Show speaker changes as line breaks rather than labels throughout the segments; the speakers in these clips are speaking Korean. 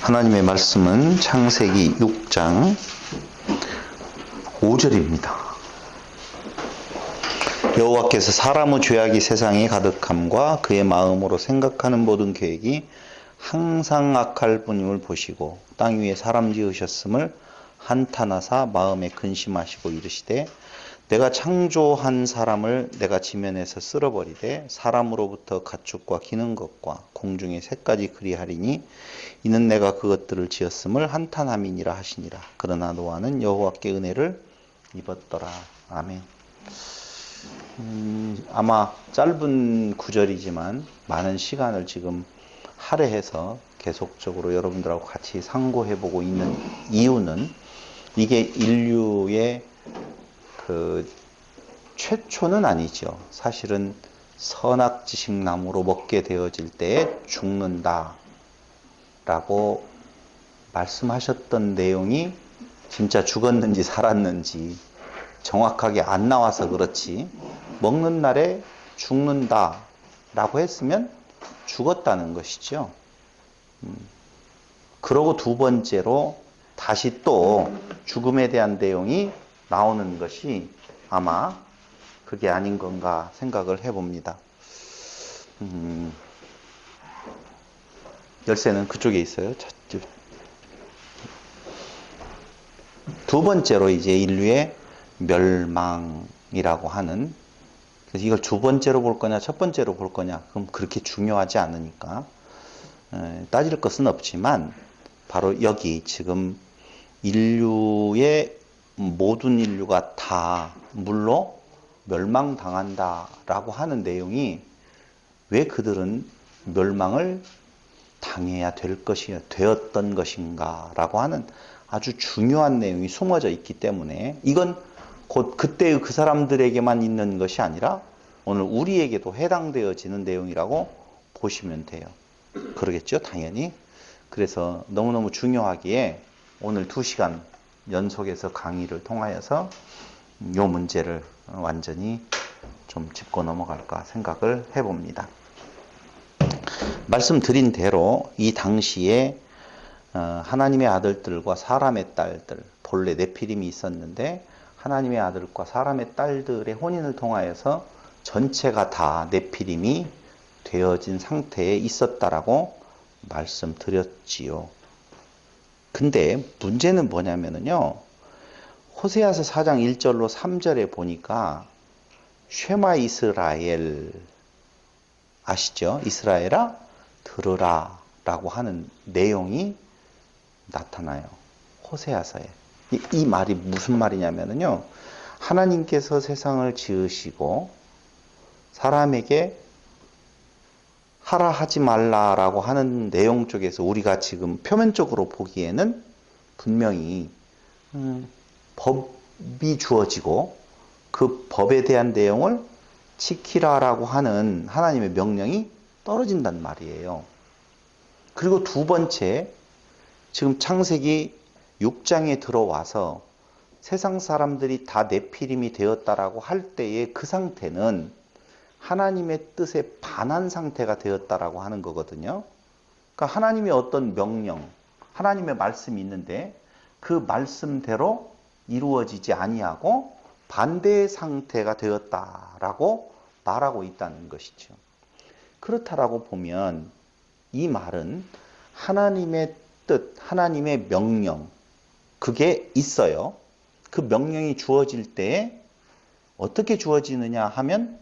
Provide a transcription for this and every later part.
하나님의 말씀은 창세기 6장 5절입니다. 여호와께서 사람의 죄악이 세상에 가득함과 그의 마음으로 생각하는 모든 계획이 항상 악할 뿐임을 보시고 땅 위에 사람 지으셨음을 한탄하사 마음에 근심하시고 이르시되 내가 창조한 사람을 내가 지면에서 쓸어버리되 사람으로부터 가축과 기는 것과 공중의 새까지 그리하리니 이는 내가 그것들을 지었음을 한탄함이니라 하시니라. 그러나 노아는 여호와께 은혜를 입었더라. 아멘. 아마 짧은 구절이지만 많은 시간을 지금 할애해서 계속적으로 여러분들하고 같이 상고해보고 있는 이유는 이게 인류의 최초는 아니죠. 사실은 선악지식나무로 먹게 되어질 때에 죽는다 라고 말씀하셨던 내용이 진짜 죽었는지 살았는지 정확하게 안 나와서 그렇지, 먹는 날에 죽는다 라고 했으면 죽었다는 것이죠. 그러고 두 번째로 다시 또 죽음에 대한 내용이 나오는 것이 아마 그게 아닌 건가 생각을 해봅니다. 열쇠는 그쪽에 있어요. 두 번째로 이제 인류의 멸망이라고 하는, 그래서 이걸 두 번째로 볼 거냐 첫 번째로 볼 거냐 그럼 그렇게 중요하지 않으니까 따질 것은 없지만 바로 여기 지금 인류의 모든 인류가 다 물로 멸망당한다라고 하는 내용이 왜 그들은 멸망을 당해야 되었던 것인가라고 하는 아주 중요한 내용이 숨어져 있기 때문에 이건 곧 그때의 그 사람들에게만 있는 것이 아니라 오늘 우리에게도 해당되어지는 내용이라고 보시면 돼요. 그러겠죠, 당연히. 그래서 너무너무 중요하기에 오늘 2시간 연속해서 강의를 통하여서 이 문제를 완전히 좀 짚고 넘어갈까 생각을 해봅니다. 말씀드린 대로 이 당시에 하나님의 아들들과 사람의 딸들, 본래 네피림이 있었는데 하나님의 아들과 사람의 딸들의 혼인을 통하여서 전체가 다 네피림이 되어진 상태에 있었다라고 말씀드렸지요. 근데 문제는 뭐냐면요, 호세아서 4장 1절로 3절에 보니까 쉐마 이스라엘 아시죠? 이스라엘아 들으라 라고 하는 내용이 나타나요. 호세아서에. 이 말이 무슨 말이냐면요, 하나님께서 세상을 지으시고 사람에게 하라 하지 말라라고 하는 내용 쪽에서 우리가 지금 표면적으로 보기에는 분명히 법이 주어지고 그 법에 대한 내용을 지키라라고 하는 하나님의 명령이 떨어진단 말이에요. 그리고 두 번째, 지금 창세기 6장에 들어와서 세상 사람들이 다 네피림이 되었다라고 할 때의 그 상태는 하나님의 뜻에 반한 상태가 되었다라고 하는 거거든요. 그러니까 하나님의 어떤 명령, 하나님의 말씀이 있는데 그 말씀대로 이루어지지 아니하고 반대의 상태가 되었다라고 말하고 있다는 것이죠. 그렇다라고 보면 이 말은 하나님의 뜻, 하나님의 명령, 그게 있어요. 그 명령이 주어질 때에 어떻게 주어지느냐 하면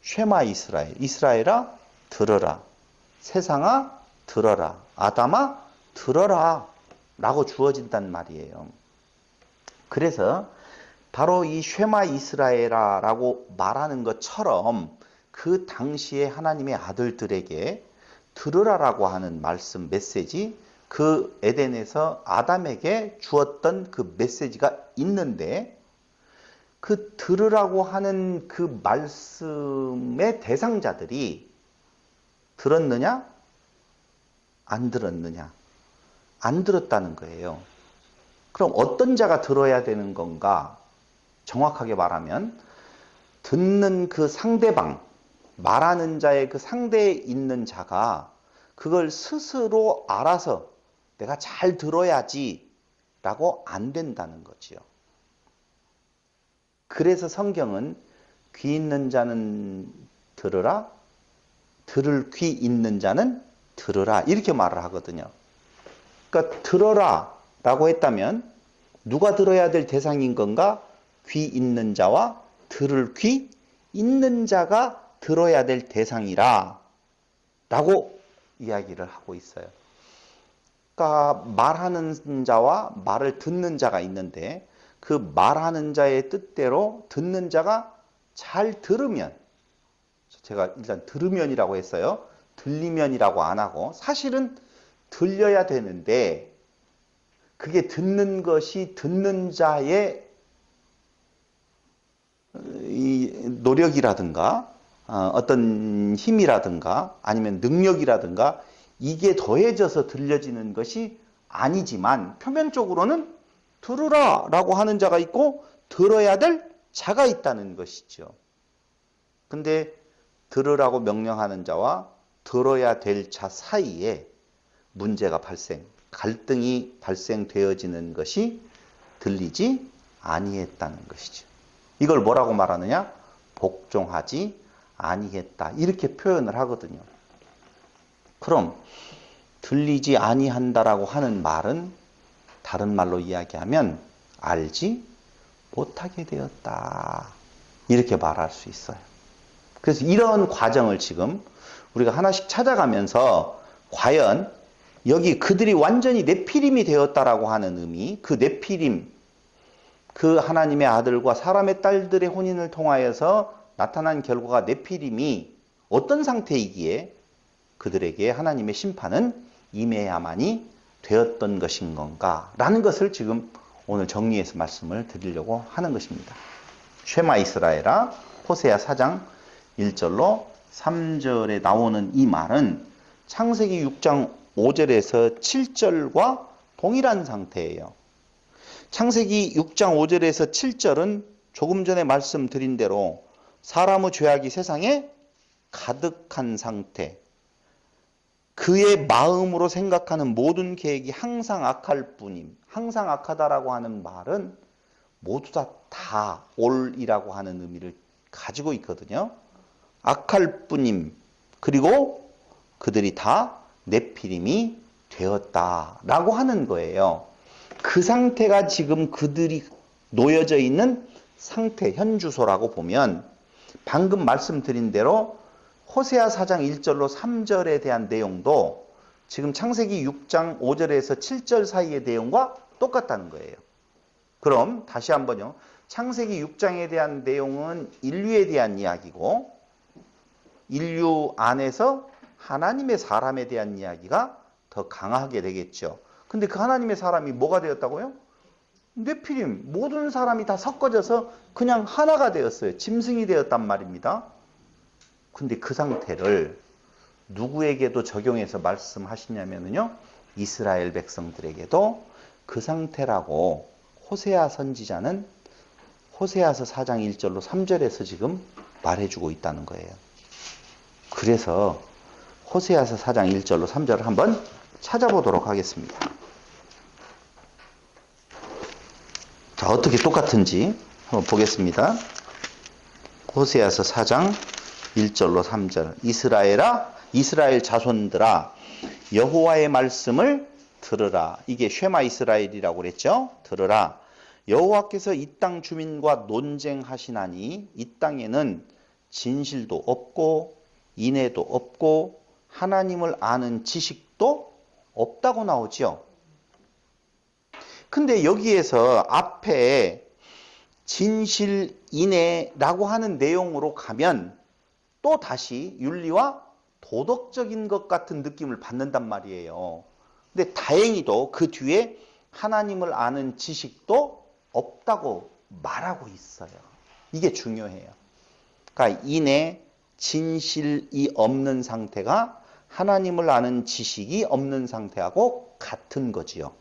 쉐마 이스라엘, 이스라엘아 들어라, 세상아 들어라, 아담아 들어라 라고 주어진단 말이에요. 그래서 바로 이 쉐마 이스라엘아 라고 말하는 것처럼 그 당시에 하나님의 아들들에게 들으라라고 하는 말씀, 메시지, 그 에덴에서 아담에게 주었던 그 메시지가 있는데 그 들으라고 하는 그 말씀의 대상자들이 들었느냐? 안 들었느냐? 안 들었다는 거예요. 그럼 어떤 자가 들어야 되는 건가? 정확하게 말하면 듣는 그 상대방, 말하는 자의 그 상대에 있는 자가 그걸 스스로 알아서 내가 잘 들어야지 라고 안 된다는 거지요. 그래서 성경은 귀 있는 자는 들으라, 들을 귀 있는 자는 들으라 이렇게 말을 하거든요. 그러니까 들어라 라고 했다면 누가 들어야 될 대상인 건가? 귀 있는 자와 들을 귀 있는 자가 들어야 될 대상이라 라고 이야기를 하고 있어요. 그러니까 말하는 자와 말을 듣는 자가 있는데 그 말하는 자의 뜻대로 듣는 자가 잘 들으면, 제가 일단 들으면이라고 했어요. 들리면이라고 안 하고 사실은 들려야 되는데 그게 듣는 것이 듣는 자의 이 노력이라든가 어떤 힘이라든가 아니면 능력이라든가 이게 더해져서 들려지는 것이 아니지만 표면적으로는 들으라 라고 하는 자가 있고 들어야 될 자가 있다는 것이죠. 근데 들으라고 명령하는 자와 들어야 될 자 사이에 문제가 갈등이 발생되어지는 것이 들리지 아니했다는 것이죠. 이걸 뭐라고 말하느냐? 복종하지 아니했다. 이렇게 표현을 하거든요. 그럼 들리지 아니한다라고 하는 말은 다른 말로 이야기하면 알지 못하게 되었다. 이렇게 말할 수 있어요. 그래서 이런 과정을 지금 우리가 하나씩 찾아가면서 과연 여기 그들이 완전히 네피림이 되었다라고 하는 의미, 그 네피림, 그 하나님의 아들과 사람의 딸들의 혼인을 통하여서 나타난 결과가 네피림이 어떤 상태이기에 그들에게 하나님의 심판은 임해야만이 되었던 것인 건가 라는 것을 지금 오늘 정리해서 말씀을 드리려고 하는 것입니다. 쉐마 이스라엘아, 호세아 4장 1절로 3절에 나오는 이 말은 창세기 6장 5절에서 7절과 동일한 상태예요. 창세기 6장 5절에서 7절은 조금 전에 말씀드린 대로 사람의 죄악이 세상에 가득한 상태, 그의 마음으로 생각하는 모든 계획이 항상 악할 뿐임. 항상 악하다라고 하는 말은 모두 다 올이라고 하는 의미를 가지고 있거든요. 악할 뿐임. 그리고 그들이 다 네피림이 되었다라고 하는 거예요. 그 상태가 지금 그들이 놓여져 있는 상태, 현주소라고 보면 방금 말씀드린 대로 호세아 4장 1절로 3절에 대한 내용도 지금 창세기 6장 5절에서 7절 사이의 내용과 똑같다는 거예요. 그럼 다시 한번요. 창세기 6장에 대한 내용은 인류에 대한 이야기고 인류 안에서 하나님의 사람에 대한 이야기가 더 강하게 되겠죠. 근데 그 하나님의 사람이 뭐가 되었다고요? 네피림, 모든 사람이 다 섞어져서 그냥 하나가 되었어요. 짐승이 되었단 말입니다. 근데 그 상태를 누구에게도 적용해서 말씀하시냐면요. 이스라엘 백성들에게도 그 상태라고 호세아 선지자는 호세아서 4장 1절로 3절에서 지금 말해주고 있다는 거예요. 그래서 호세아서 4장 1절로 3절을 한번 찾아보도록 하겠습니다. 자, 어떻게 똑같은지 한번 보겠습니다. 호세아서 4장 1절로 3절. 이스라엘아, 이스라엘 자손들아, 여호와의 말씀을 들으라. 이게 쉐마 이스라엘이라고 그랬죠. 들으라. 여호와께서 이 땅 주민과 논쟁하시나니 이 땅에는 진실도 없고 인애도 없고 하나님을 아는 지식도 없다고 나오죠. 근데 여기에서 앞에 진실, 인애라고 하는 내용으로 가면 또 다시 윤리와 도덕적인 것 같은 느낌을 받는단 말이에요. 근데 다행히도 그 뒤에 하나님을 아는 지식도 없다고 말하고 있어요. 이게 중요해요. 그러니까 인애, 진실이 없는 상태가 하나님을 아는 지식이 없는 상태하고 같은 거지요.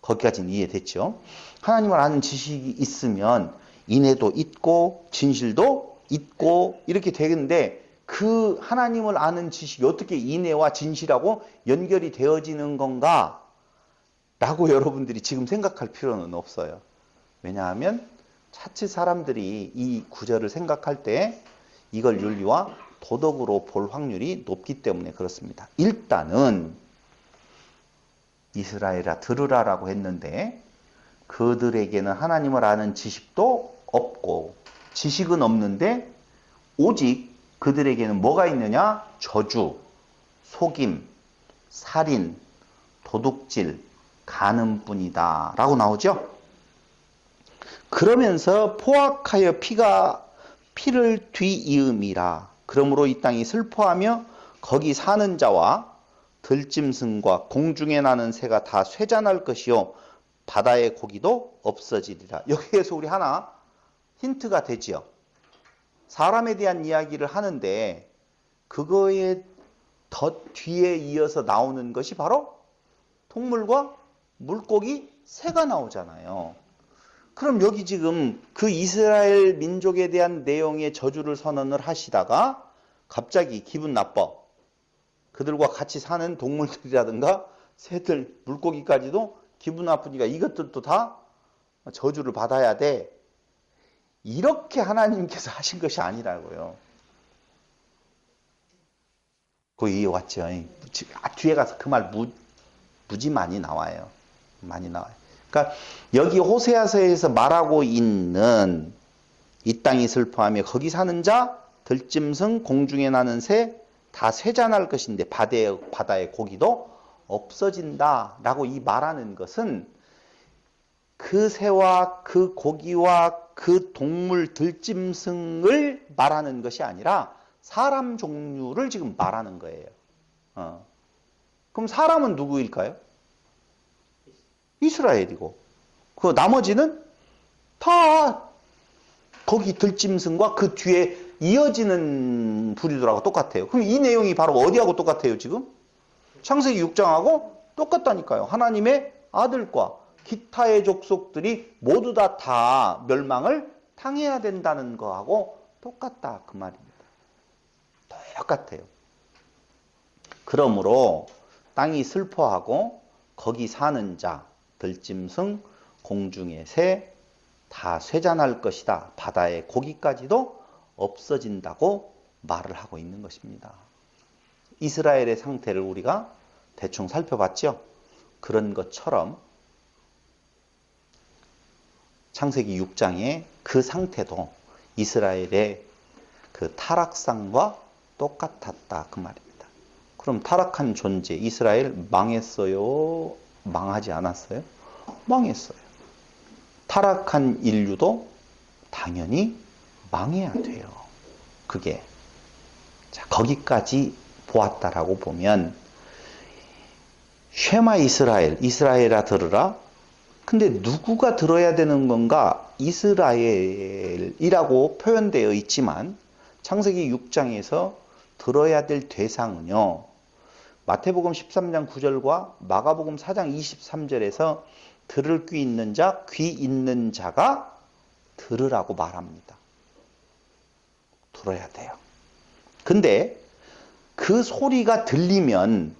거기까지는 이해됐죠? 하나님을 아는 지식이 있으면 인애도 있고 진실도 있고 이렇게 되는데 그 하나님을 아는 지식이 어떻게 인애와 진실하고 연결이 되어지는 건가? 라고 여러분들이 지금 생각할 필요는 없어요. 왜냐하면 차츰 사람들이 이 구절을 생각할 때 이걸 윤리와 도덕으로 볼 확률이 높기 때문에 그렇습니다. 일단은 이스라엘아 들으라라고 했는데 그들에게는 하나님을 아는 지식도 없고 지식은 없는데 오직 그들에게는 뭐가 있느냐? 저주, 속임, 살인, 도둑질, 간음뿐이다 라고 나오죠. 그러면서 포악하여 피를 뒤이음이라. 그러므로 이 땅이 슬퍼하며 거기 사는 자와 들짐승과 공중에 나는 새가 다 쇠잔할 것이요 바다의 고기도 없어지리라. 여기에서 우리 하나 힌트가 되지요. 사람에 대한 이야기를 하는데 그거에 더 뒤에 이어서 나오는 것이 바로 동물과 물고기, 새가 나오잖아요. 그럼 여기 지금 그 이스라엘 민족에 대한 내용의 저주를 선언을 하시다가 갑자기 기분 나빠. 그들과 같이 사는 동물들이라든가 새들, 물고기까지도 기분 나쁘니까 이것들도 다 저주를 받아야 돼. 이렇게 하나님께서 하신 것이 아니라고요. 거기 왔죠. 뒤에 가서 그 말 무지 많이 나와요. 많이 나와요. 그러니까 여기 호세아서에서 말하고 있는 이 땅이 슬퍼하며 거기 사는 자, 들짐승, 공중에 나는 새 다 쇠잔할 것인데 바다의 고기도 없어진다라고 이 말하는 것은 그 새와 그 고기와 그 동물 들짐승을 말하는 것이 아니라 사람 종류를 지금 말하는 거예요. 그럼 사람은 누구일까요? 이스라엘이고 그 나머지는 다 거기 들짐승과 그 뒤에 이어지는 부류들하고 똑같아요. 그럼 이 내용이 바로 어디하고 똑같아요 지금? 창세기 6장하고 똑같다니까요. 하나님의 아들과 기타의 족속들이 모두 다 멸망을 당해야 된다는 거하고 똑같다 그 말입니다. 똑같아요. 그러므로 땅이 슬퍼하고 거기 사는 자, 들짐승, 공중의 새 다 쇠잔할 것이다. 바다의 고기까지도 없어진다고 말을 하고 있는 것입니다. 이스라엘의 상태를 우리가 대충 살펴봤죠. 그런 것처럼 창세기 6장의 그 상태도 이스라엘의 그 타락상과 똑같았다 그 말입니다. 그럼 타락한 존재 이스라엘 망했어요? 망하지 않았어요? 망했어요. 타락한 인류도 당연히 망해야 돼요. 그게 자 거기까지 보았다라고 보면 쉐마 이스라엘아 들으라. 근데 누구가 들어야 되는 건가? 이스라엘이라고 표현되어 있지만 창세기 6장에서 들어야 될 대상은요. 마태복음 13장 9절과 마가복음 4장 23절에서 들을 귀 있는 자, 귀 있는 자가 들으라고 말합니다. 들어야 돼요. 근데 그 소리가 들리면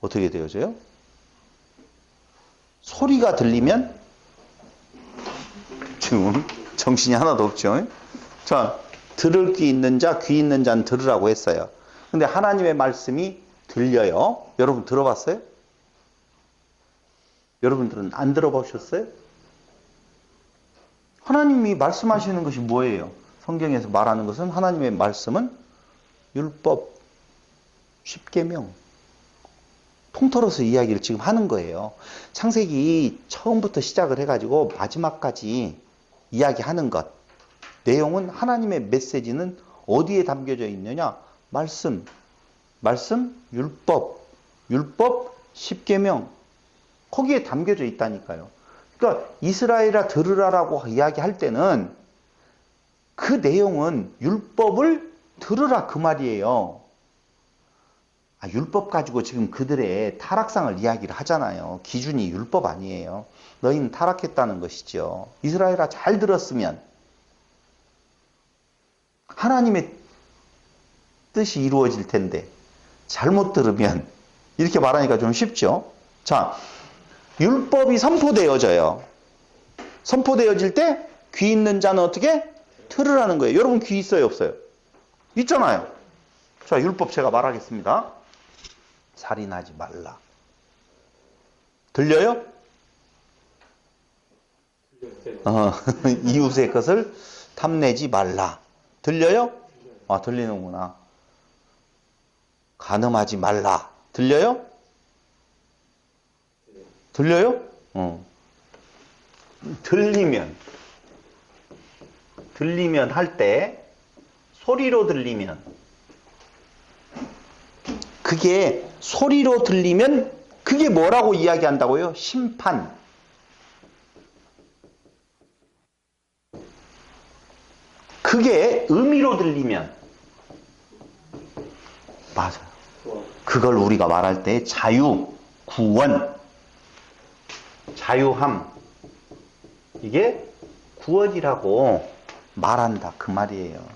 어떻게 되어져요? 소리가 들리면 지금 정신이 하나도 없죠. 자, 들을 귀 있는 자, 귀 있는 자는 들으라고 했어요. 근데 하나님의 말씀이 들려요. 여러분 들어봤어요? 여러분들은 안 들어보셨어요? 하나님이 말씀하시는 것이 뭐예요? 성경에서 말하는 것은 하나님의 말씀은 율법, 십계명, 통틀어서 이야기를 지금 하는 거예요. 창세기 처음부터 시작을 해가지고 마지막까지 이야기하는 것. 내용은 하나님의 메시지는 어디에 담겨져 있느냐? 말씀, 율법, 십계명. 거기에 담겨져 있다니까요. 그러니까 이스라엘아 들으라라고 이야기할 때는 그 내용은 율법을 들으라 그 말이에요. 율법 가지고 지금 그들의 타락상을 이야기를 하잖아요. 기준이 율법 아니에요. 너희는 타락했다는 것이죠. 이스라엘아 잘 들었으면 하나님의 뜻이 이루어질 텐데 잘못 들으면 이렇게 말하니까 좀 쉽죠. 자, 율법이 선포되어져요. 선포되어질 때 귀 있는 자는 어떻게? 들으라는 거예요. 여러분 귀 있어요, 없어요? 있잖아요. 자, 율법 제가 말하겠습니다. 살인하지 말라. 들려요? 이웃의 것을 탐내지 말라. 들려요? 아, 들리는구나. 간음하지 말라. 들려요? 들려요? 들리면 할 때 소리로 들리면, 그게 소리로 들리면 그게 뭐라고 이야기한다고요? 심판. 그게 의미로 들리면, 맞아요. 그걸 우리가 말할 때 자유, 구원, 자유함, 이게 구원이라고 말한다, 그 말이에요.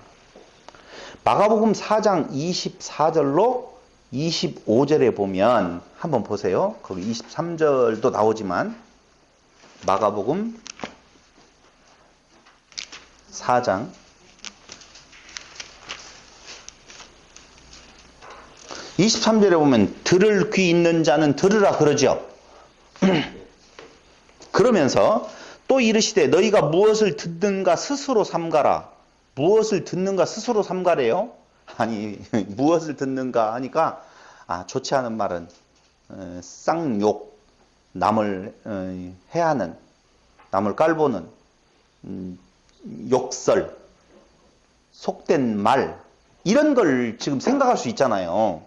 마가복음 4장 24절로 25절에 보면 한번 보세요. 거기 23절도 나오지만 마가복음 4장 23절에 보면 들을 귀 있는 자는 들으라 그러죠. 그러면서 또 이르시되 너희가 무엇을 듣는가 스스로 삼가라. 무엇을 듣는가 스스로 삼가래요. 아니 무엇을 듣는가 하니까 좋지 않은 말은 쌍욕, 남을 해하는, 남을 깔보는 욕설, 속된 말, 이런 걸 지금 생각할 수 있잖아요.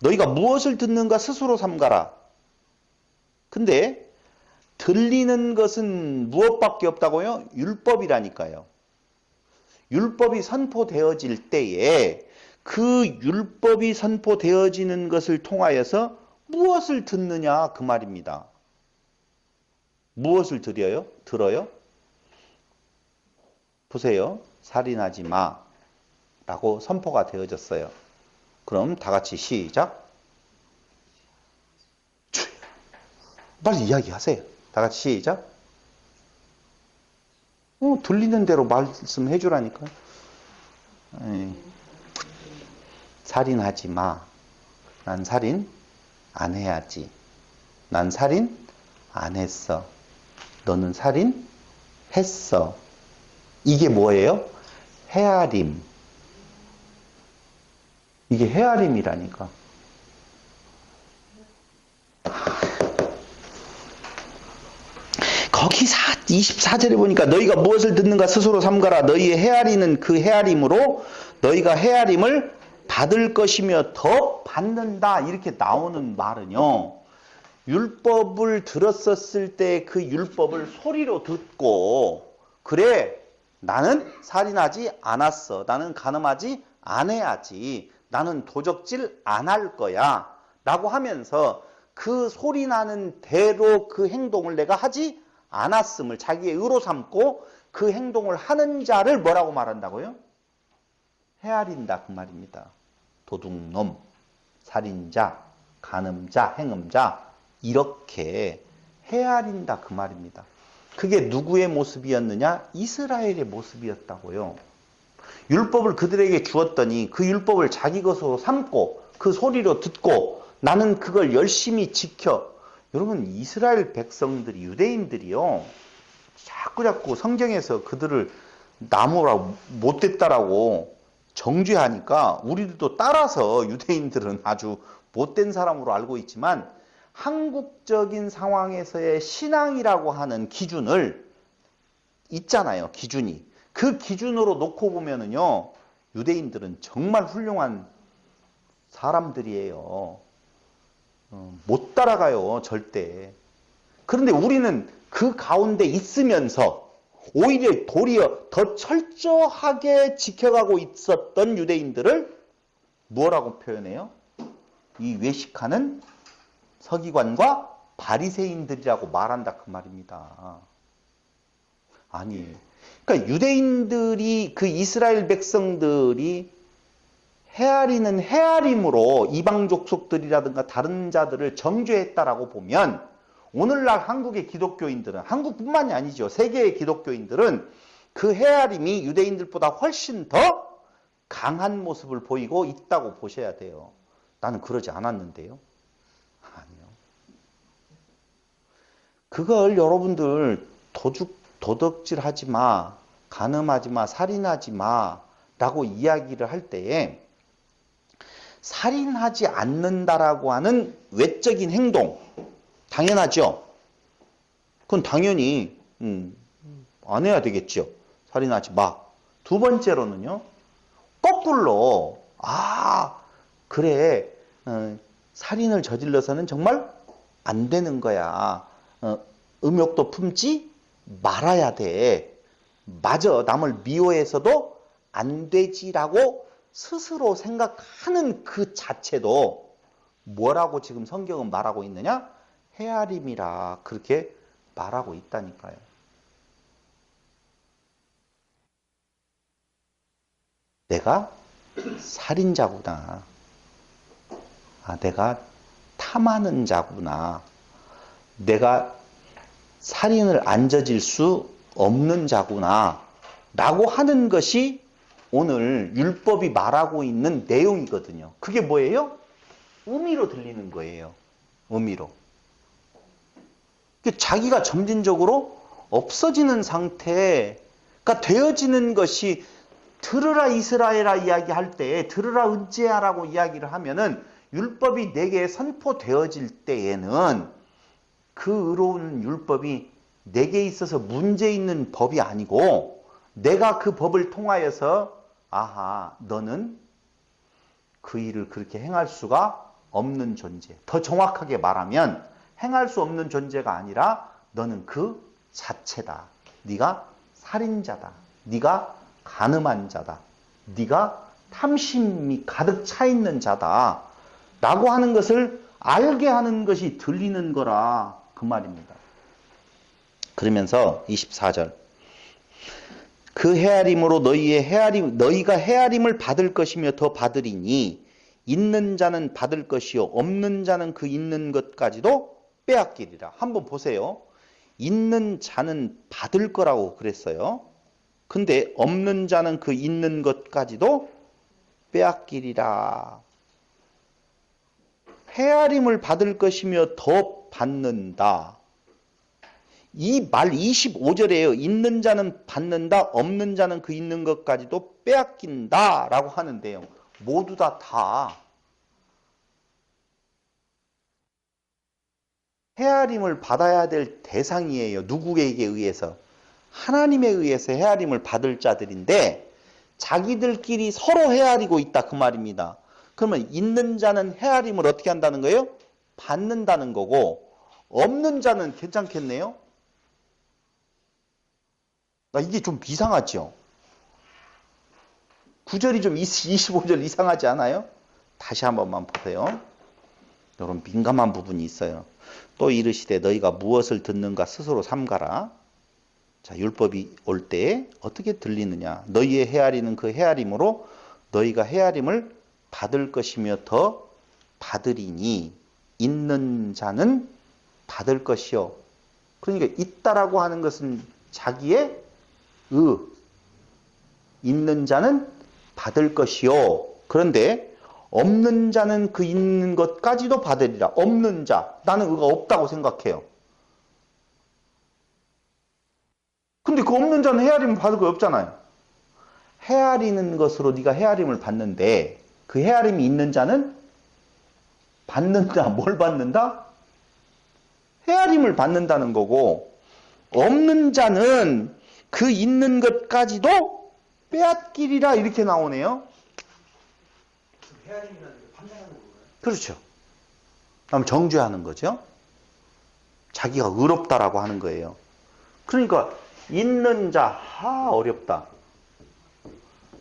너희가 무엇을 듣는가 스스로 삼가라. 근데 들리는 것은 무엇밖에 없다고요? 율법이라니까요. 율법이 선포되어질 때에 그 율법이 선포되어지는 것을 통하여서 무엇을 듣느냐 그 말입니다. 무엇을 들어요? 보세요. 살인하지 마 라고 선포가 되어졌어요. 그럼 다 같이 시작. 빨리 이야기하세요. 다 같이 시작. 들리는 대로 말씀해 주라니까. 살인하지 마. 난 살인 안 해야지. 난 살인 안 했어. 너는 살인 했어. 이게 뭐예요? 헤아림. 이게 헤아림이라니까. 거기 24절에 보니까 너희가 무엇을 듣는가 스스로 삼가라. 너희의 헤아리는 그 헤아림으로 너희가 헤아림을 받을 것이며 더 받는다. 이렇게 나오는 말은요. 율법을 들었었을 때 그 율법을 소리로 듣고 그래 나는 살인하지 않았어. 나는 간음하지 안 해야지. 나는 도적질 안 할 거야. 라고 하면서 그 소리 나는 대로 그 행동을 내가 하지 않았음을 자기의 의로 삼고 그 행동을 하는 자를 뭐라고 말한다고요? 헤아린다 그 말입니다. 도둑놈, 살인자, 간음자, 행음자 이렇게 헤아린다 그 말입니다. 그게 누구의 모습이었느냐? 이스라엘의 모습이었다고요. 율법을 그들에게 주었더니 그 율법을 자기 것으로 삼고 그 소리로 듣고 나는 그걸 열심히 지켜. 여러분 이스라엘 백성들이 유대인들이요. 자꾸 성경에서 그들을 나무라고 못됐다라고 정죄하니까 우리들도 따라서 유대인들은 아주 못된 사람으로 알고 있지만 한국적인 상황에서의 신앙이라고 하는 기준을 있잖아요. 기준이. 그 기준으로 놓고 보면은요. 유대인들은 정말 훌륭한 사람들이에요. 못 따라가요. 절대. 그런데 우리는 그 가운데 있으면서 오히려 도리어 더 철저하게 지켜가고 있었던 유대인들을 뭐라고 표현해요? 이 외식하는 서기관과 바리새인들이라고 말한다 그 말입니다. 아니, 그러니까 유대인들이 그 이스라엘 백성들이 헤아리는 헤아림으로 이방 족속들이라든가 다른 자들을 정죄했다라고 보면 오늘날 한국의 기독교인들은, 한국뿐만이 아니죠. 세계의 기독교인들은 그 헤아림이 유대인들보다 훨씬 더 강한 모습을 보이고 있다고 보셔야 돼요. 나는 그러지 않았는데요. 아니요. 그걸 여러분들 도덕질하지 마, 간음하지 마, 살인하지 마 라고 이야기를 할 때에 살인하지 않는다라고 하는 외적인 행동, 당연하죠. 그건 당연히 안 해야 되겠죠. 살인하지 마. 두 번째로는요, 거꾸로 그래, 살인을 저질러서는 정말 안 되는 거야. 음욕도 품지 말아야 돼. 맞아, 남을 미워해서도 안 되지라고 스스로 생각하는 그 자체도 뭐라고 지금 성경은 말하고 있느냐? 헤아림이라 그렇게 말하고 있다니까요. 내가 살인자구나. 내가 탐하는 자구나. 내가 살인을 안 저질 수 없는 자구나. 라고 하는 것이 오늘 율법이 말하고 있는 내용이거든요. 그게 뭐예요? 의미로 들리는 거예요. 의미로. 자기가 점진적으로 없어지는 상태가 되어지는 것이, 들으라 이스라엘아 이야기할 때 들으라 은지야라고 이야기를 하면은 율법이 내게 선포되어질 때에는 그 의로운 율법이 내게 있어서 문제 있는 법이 아니고 내가 그 법을 통하여서 너는 그 일을 그렇게 행할 수가 없는 존재. 더 정확하게 말하면 행할 수 없는 존재가 아니라 너는 그 자체다. 네가 살인자다. 네가 간음한 자다. 네가 탐심이 가득 차 있는 자다. 라고 하는 것을 알게 하는 것이 들리는 거라 그 말입니다. 그러면서 24절 그 헤아림으로 너희가 헤아림을 받을 것이며 더 받으리니 있는 자는 받을 것이요 없는 자는 그 있는 것까지도 빼앗기리라. 한번 보세요. 있는 자는 받을 거라고 그랬어요. 근데 없는 자는 그 있는 것까지도 빼앗기리라. 헤아림을 받을 것이며 더 받는다. 이 말 25절에요. 있는 자는 받는다. 없는 자는 그 있는 것까지도 빼앗긴다. 라고 하는데요. 모두 다 헤아림을 받아야 될 대상이에요. 누구에게 의해서? 하나님에 의해서 헤아림을 받을 자들인데 자기들끼리 서로 헤아리고 있다 그 말입니다. 그러면 있는 자는 헤아림을 어떻게 한다는 거예요? 받는다는 거고 없는 자는 괜찮겠네요? 이게 좀 이상하죠? 9절이 좀 25절 이상하지 않아요? 다시 한 번만 보세요. 이런 민감한 부분이 있어요. 또 이르시되 너희가 무엇을 듣는가 스스로 삼가라. 자, 율법이 올 때 어떻게 들리느냐? 너희의 헤아리는 그 헤아림으로 너희가 헤아림을 받을 것이며 더 받으리니 있는 자는 받을 것이요. 그러니까 있다라고 하는 것은 자기의 있는 자는 받을 것이요. 그런데 없는 자는 그 있는 것까지도 받으리라. 없는 자, 나는 의가 없다고 생각해요. 근데 그 없는 자는 헤아림을 받을 거 없잖아요. 헤아리는 것으로 네가 헤아림을 받는데 그 헤아림이 있는 자는 받는다. 뭘 받는다? 헤아림을 받는다는 거고 없는 자는 그 있는 것까지도 빼앗기리라 이렇게 나오네요.
헤아림이라는 게 판단하는 건가요?
그렇죠. 그럼 정죄하는 거죠. 자기가 의롭다라고 하는 거예요. 그러니까 있는 자, 어렵다.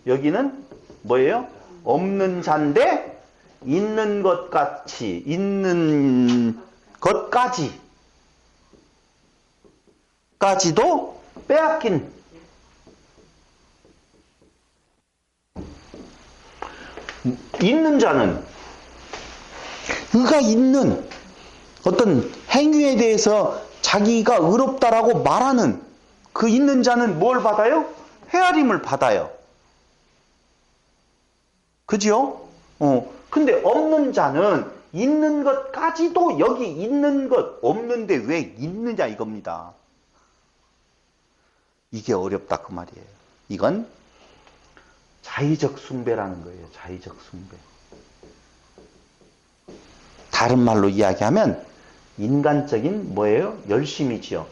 여기는 뭐예요? 없는 자인데 있는 것 같이, 있는 까지도 빼앗긴. 있는 자는 의가 있는 어떤 행위에 대해서 자기가 의롭다라고 말하는 그 있는 자는 뭘 받아요? 헤아림을 받아요. 그죠? 근데 없는 자는 있는 것까지도 여기 있는 것 없는데 왜 있느냐 이겁니다. 이게 어렵다 그 말이에요. 이건 자의적 숭배라는 거예요. 자의적 숭배. 다른 말로 이야기하면 인간적인 뭐예요? 열심이지요.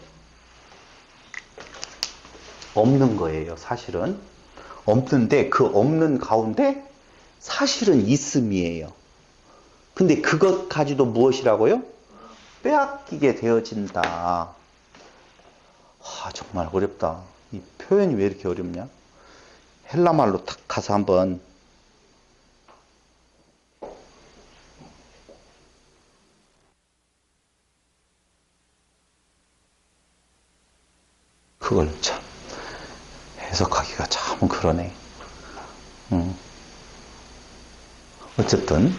없는 거예요. 사실은. 없는데 그 없는 가운데 사실은 있음이에요. 근데 그것 가지고 무엇이라고요? 빼앗기게 되어진다. 정말 어렵다. 이 표현이 왜 이렇게 어렵냐? 헬라말로 딱 가서 한번 그걸 참 해석하기가 참 그러네. 어쨌든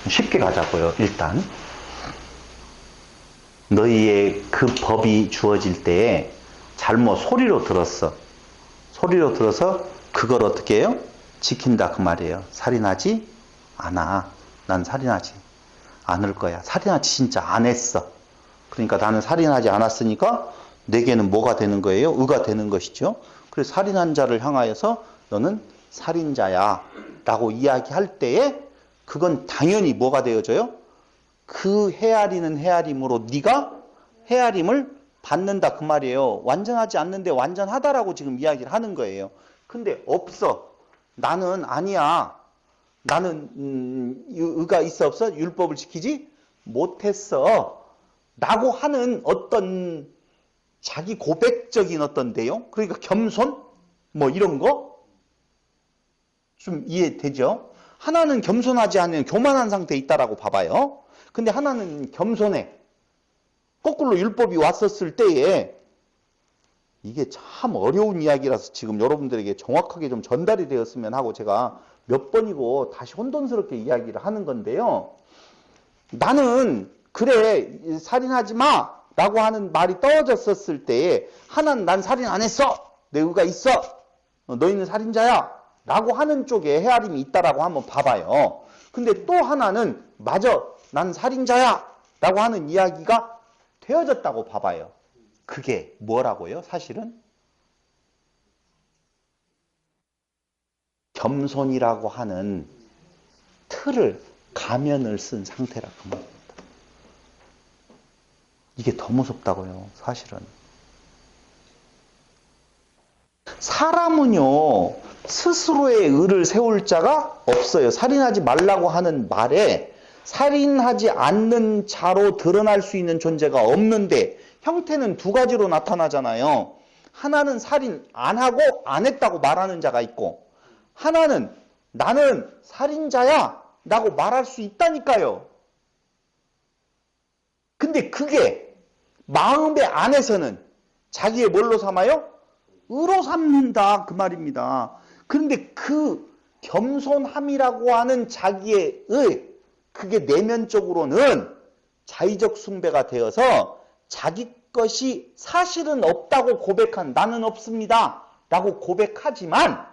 쉽게 가자고요. 일단 너희의 그 법이 주어질 때에 잘못 소리로 들었어. 소리로 들어서 그걸 어떻게 해요? 지킨다 그 말이에요. 살인하지 않아. 난 살인하지 않을 거야. 살인하지 진짜 안 했어. 그러니까 나는 살인하지 않았으니까 내게는 뭐가 되는 거예요? 의가 되는 것이죠. 그래서 살인한 자를 향하여서 너는 살인자야 라고 이야기할 때에 그건 당연히 뭐가 되어져요? 그 헤아리는 헤아림으로 네가 헤아림을 받는다 그 말이에요. 완전하지 않는데 완전하다라고 지금 이야기를 하는 거예요. 근데 없어. 나는 아니야. 나는 의가 있어 없어? 율법을 지키지 못했어. 라고 하는 어떤 자기 고백적인 어떤 내용? 그러니까 겸손? 뭐 이런 거? 좀 이해되죠? 하나는 겸손하지 않은 교만한 상태에 있다라고 봐봐요. 근데 하나는 겸손해. 거꾸로 율법이 왔었을 때에 이게 참 어려운 이야기라서 지금 여러분들에게 정확하게 좀 전달이 되었으면 하고 제가 몇 번이고 다시 혼돈스럽게 이야기를 하는 건데요. 나는 그래 살인하지 마 라고 하는 말이 떨어졌었을 때에 하나는 난 살인 안 했어. 내 의가 있어. 너희는 살인자야. 라고 하는 쪽에 헤아림이 있다라고 한번 봐봐요. 근데 또 하나는 맞아. 난 살인자야. 라고 하는 이야기가 되어졌다고 봐봐요. 그게 뭐라고요? 사실은 겸손이라고 하는 틀을 가면을 쓴 상태라고 합니다. 이게 더 무섭다고요. 사실은 사람은요 스스로의 의를 세울 자가 없어요. 살인하지 말라고 하는 말에 살인하지 않는 자로 드러날 수 있는 존재가 없는데 형태는 두 가지로 나타나잖아요. 하나는 살인 안 하고 안 했다고 말하는 자가 있고 하나는 나는 살인자야 라고 말할 수 있다니까요. 근데 그게 마음의 안에서는 자기의 뭘로 삼아요? 의로 삼는다 그 말입니다. 그런데 그 겸손함이라고 하는 자기의 의 그게 내면적으로는 자의적 숭배가 되어서 자기 것이 사실은 없다고 고백한 나는 없습니다 라고 고백하지만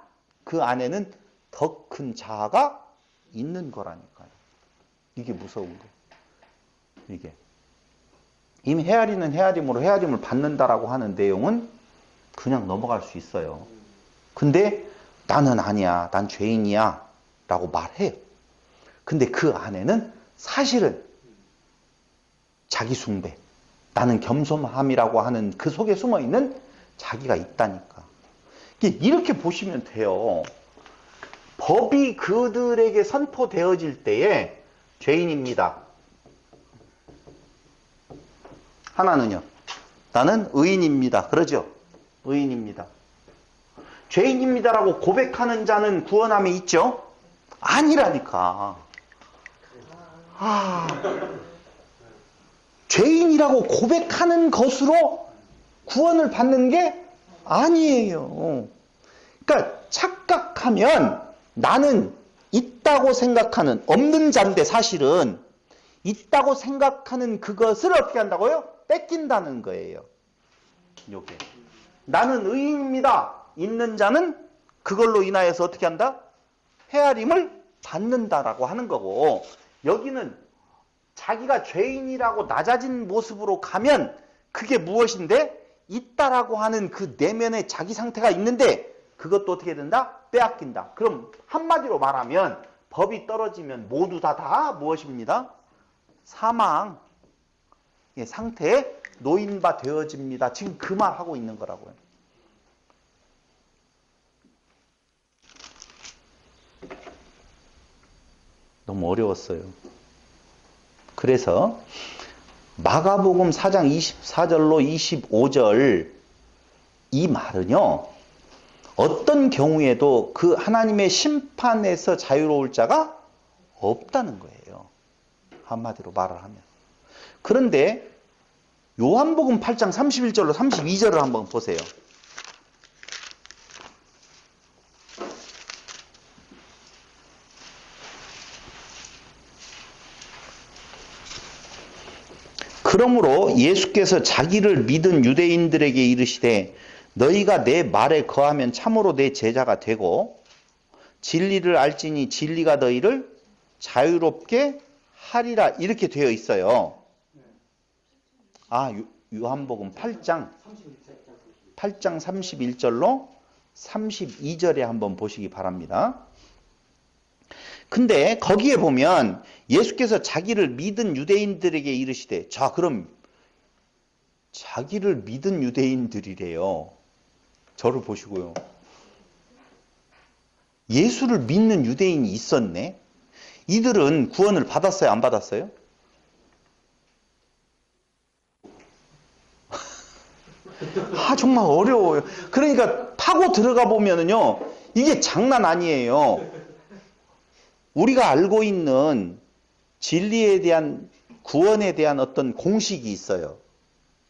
그 안에는 더 큰 자아가 있는 거라니까요. 이게 무서운 거. 이게 이미 헤아리는 헤아림으로 헤아림을 받는다라고 하는 내용은 그냥 넘어갈 수 있어요. 근데 나는 아니야. 난 죄인이야. 라고 말해요. 근데 그 안에는 사실은 자기 숭배, 나는 겸손함이라고 하는 그 속에 숨어있는 자기가 있다니까. 이렇게 보시면 돼요. 법이 그들에게 선포되어질 때에 죄인입니다. 하나는요. 나는 의인입니다. 그러죠? 의인입니다. 죄인입니다라고 고백하는 자는 구원함에 있죠? 아니라니까. 죄인이라고 고백하는 것으로 구원을 받는 게 아니에요. 그러니까 착각하면 나는 있다고 생각하는, 없는 자인데 사실은 있다고 생각하는 그것을 어떻게 한다고요? 뺏긴다는 거예요. 요게. 나는 의인입니다. 있는 자는 그걸로 인하여서 어떻게 한다? 헤아림을 받는다라고 하는 거고, 여기는 자기가 죄인이라고 낮아진 모습으로 가면 그게 무엇인데? 있다라고 하는 그 내면의 자기 상태가 있는데 그것도 어떻게 된다? 빼앗긴다. 그럼 한마디로 말하면 법이 떨어지면 모두 다 무엇입니다? 사망 상태에 노인바 되어집니다. 지금 그 말 하고 있는 거라고요. 너무 어려웠어요. 그래서 마가복음 4장 24절로 25절 이 말은요, 어떤 경우에도 그 하나님의 심판에서 자유로울 자가 없다는 거예요. 한마디로 말을 하면. 그런데 요한복음 8장 31절로 32절을 한번 보세요. 그러므로 예수께서 자기를 믿은 유대인들에게 이르시되 너희가 내 말에 거하면 참으로 내 제자가 되고 진리를 알지니 진리가 너희를 자유롭게 하리라 이렇게 되어 있어요. 요한복음 8장 31절로 32절에 한번 보시기 바랍니다. 근데 거기에 보면 예수께서 자기를 믿은 유대인들에게 이르시되, 자 그럼 자기를 믿은 유대인들이래요. 저를 보시고요. 예수를 믿는 유대인이 있었네. 이들은 구원을 받았어요? 안 받았어요? 정말 어려워요. 그러니까 파고 들어가 보면은요, 이게 장난 아니에요. 우리가 알고 있는 진리에 대한, 구원에 대한 어떤 공식이 있어요.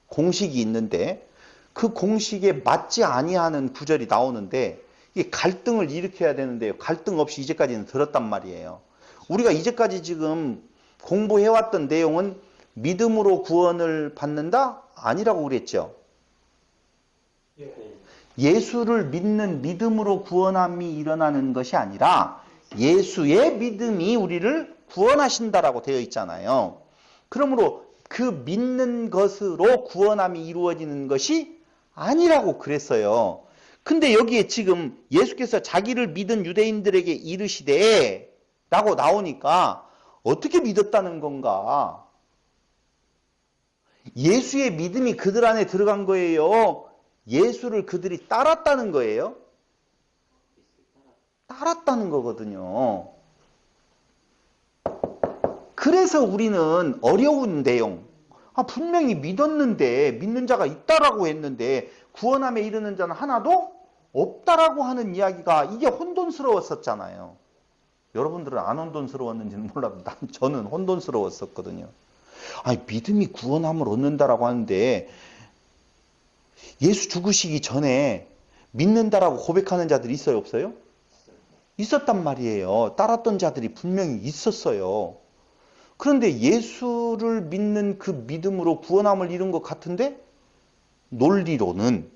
공식이 있는데 그 공식에 맞지 아니하는 구절이 나오는데 이게 갈등을 일으켜야 되는데요. 갈등 없이 이제까지는 들었단 말이에요. 우리가 이제까지 지금 공부해왔던 내용은 믿음으로 구원을 받는다? 아니라고 그랬죠. 예수를 믿는 믿음으로 구원함이 일어나는 것이 아니라 예수의 믿음이 우리를 구원하신다라고 되어 있잖아요. 그러므로 그 믿는 것으로 구원함이 이루어지는 것이 아니라고 그랬어요. 근데 여기에 지금 예수께서 자기를 믿은 유대인들에게 이르시되 라고 나오니까 어떻게 믿었다는 건가? 예수의 믿음이 그들 안에 들어간 거예요? 예수를 그들이 따랐다는 거예요? 따랐다는 거거든요. 그래서 우리는 어려운 내용, 분명히 믿었는데, 믿는 자가 있다라고 했는데 구원함에 이르는 자는 하나도 없다라고 하는 이야기가, 이게 혼돈스러웠었잖아요. 여러분들은 안 혼돈스러웠는지는 몰라도 저는 혼돈스러웠었거든요. 믿음이 구원함을 얻는다라고 하는데 예수 죽으시기 전에 믿는다라고 고백하는 자들이 있어요, 없어요? 있었단 말이에요. 따랐던 자들이 분명히 있었어요. 그런데 예수를 믿는 그 믿음으로 구원함을 이룬 것 같은데 논리로는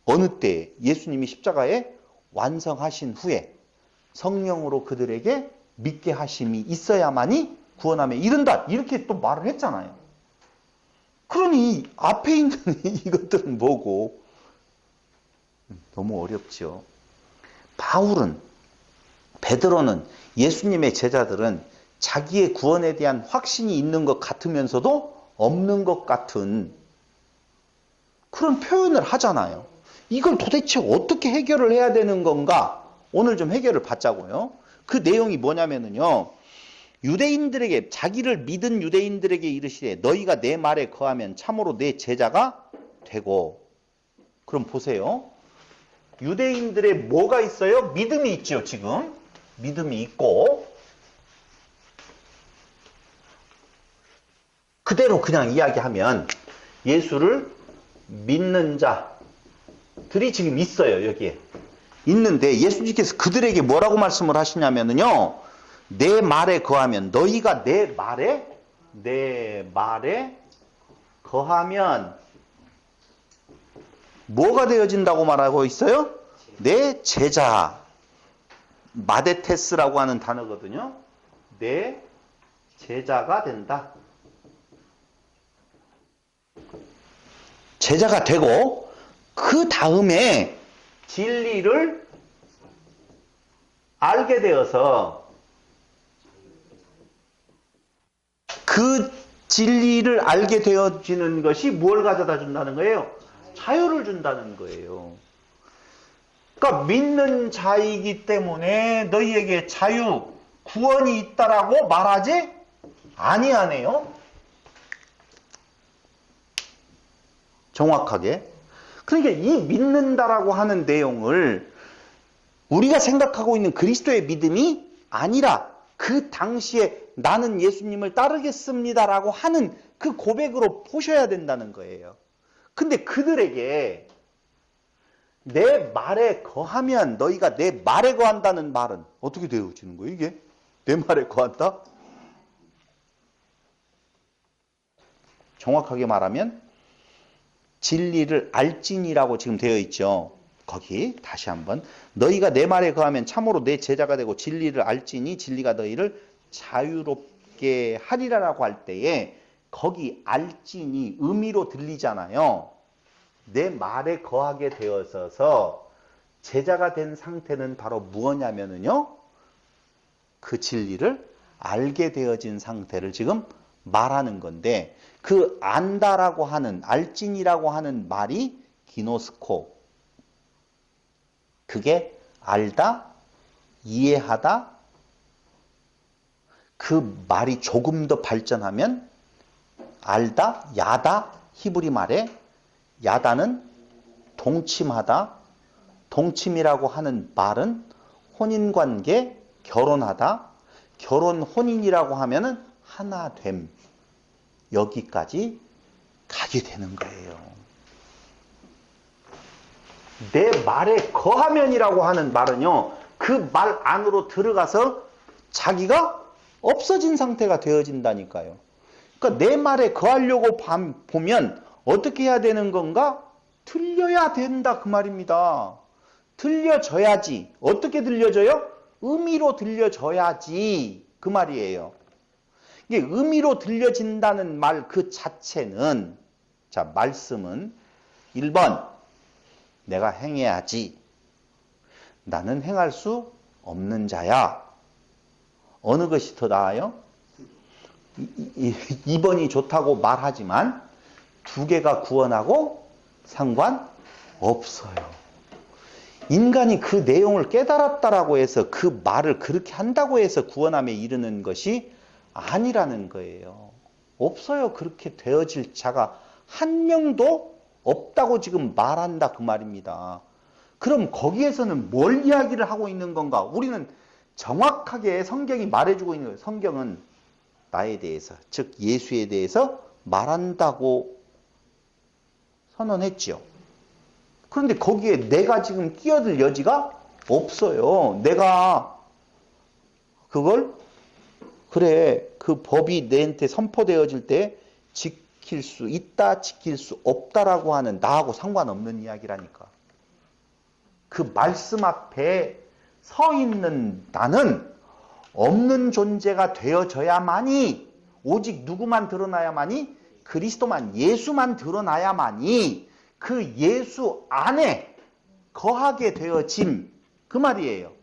어느 때 예수님이 십자가에 완성하신 후에 성령으로 그들에게 믿게 하심이 있어야만이 구원함에 이른다, 이렇게 또 말을 했잖아요. 그러니 앞에 있는 이것들은 뭐고? 너무 어렵죠. 베드로는, 예수님의 제자들은 자기의 구원에 대한 확신이 있는 것 같으면서도 없는 것 같은 그런 표현을 하잖아요. 이걸 도대체 어떻게 해결을 해야 되는 건가? 오늘 좀 해결을 받자고요. 그 내용이 뭐냐면요, 유대인들에게, 자기를 믿은 유대인들에게 이르시되 너희가 내 말에 거하면 참으로 내 제자가 되고. 그럼 보세요. 유대인들의 뭐가 있어요? 믿음이 있죠. 지금 믿음이 있고, 그대로 그냥 이야기하면 예수를 믿는 자들이 지금 있어요. 여기에 있는데 예수님께서 그들에게 뭐라고 말씀을 하시냐면요. 내 말에 거하면 너희가 내 말에 거하면 뭐가 되어진다고 말하고 있어요? 내 제자. 마데테스라고 하는 단어거든요. 내 제자가 된다. 제자가 되고 그 다음에 진리를 알게 되어서 그 진리를 알게 되어지는 것이 뭘 가져다 준다는 거예요? 자유를 준다는 거예요. 그러니까 믿는 자이기 때문에 너희에게 자유, 구원이 있다라고 말하지 아니하네요. 정확하게. 그러니까 이 믿는다라고 하는 내용을 우리가 생각하고 있는 그리스도의 믿음이 아니라 그 당시에 나는 예수님을 따르겠습니다라고 하는 그 고백으로 보셔야 된다는 거예요. 근데 그들에게 내 말에 거하면 너희가 내 말에 거한다는 말은 어떻게 되어지는 거예요, 이게? 내 말에 거한다? 정확하게 말하면 진리를 알진이라고 지금 되어 있죠. 거기 다시 한번 너희가 내 말에 거하면 참으로 내 제자가 되고 진리를 알지니 진리가 너희를 자유롭게 하리라라고 할 때에 거기 알지니 의미로 들리잖아요. 내 말에 거하게 되어서 제자가 된 상태는 바로 무엇냐면요. 그 진리를 알게 되어진 상태를 지금 말하는 건데 그 안다라고 하는 알진이라고 하는 말이 기노스코. 그게 알다, 이해하다. 그 말이 조금 더 발전하면 알다, 야다. 히브리 말에 야다는 동침하다. 동침이라고 하는 말은 혼인관계, 결혼하다. 결혼, 혼인이라고 하면은 하나됨. 여기까지 가게 되는 거예요. 내 말에 거하면이라고 하는 말은요. 그 말 안으로 들어가서 자기가 없어진 상태가 되어진다니까요. 그러니까 내 말에 거하려고 보면 어떻게 해야 되는 건가? 들려야 된다 그 말입니다. 들려져야지. 어떻게 들려져요? 의미로 들려져야지 그 말이에요. 이게 의미로 들려진다는 말 그 자체는 자 말씀은 1번 내가 행해야지. 나는 행할 수 없는 자야. 어느 것이 더 나아요? 2번이 좋다고 말하지만 두 개가 구원하고 상관없어요. 인간이 그 내용을 깨달았다라고 해서 그 말을 그렇게 한다고 해서 구원함에 이르는 것이 아니라는 거예요. 없어요. 그렇게 되어질 자가 한 명도 없다고 지금 말한다 그 말입니다. 그럼 거기에서는 뭘 이야기를 하고 있는 건가? 우리는 정확하게 성경이 말해주고 있는 거예요. 성경은 나에 대해서, 즉 예수에 대해서 말한다고 선언했죠. 그런데 거기에 내가 지금 끼어들 여지가 없어요. 내가 그걸 그래 그 법이 내한테 선포되어질 때 지킬 수 있다 지킬 수 없다라고 하는 나하고 상관없는 이야기라니까. 그 말씀 앞에 서 있는 나는 없는 존재가 되어져야만이 오직 누구만 드러나야만이 그리스도만 예수만 드러나야만이 그 예수 안에 거하게 되어짐 그 말이에요.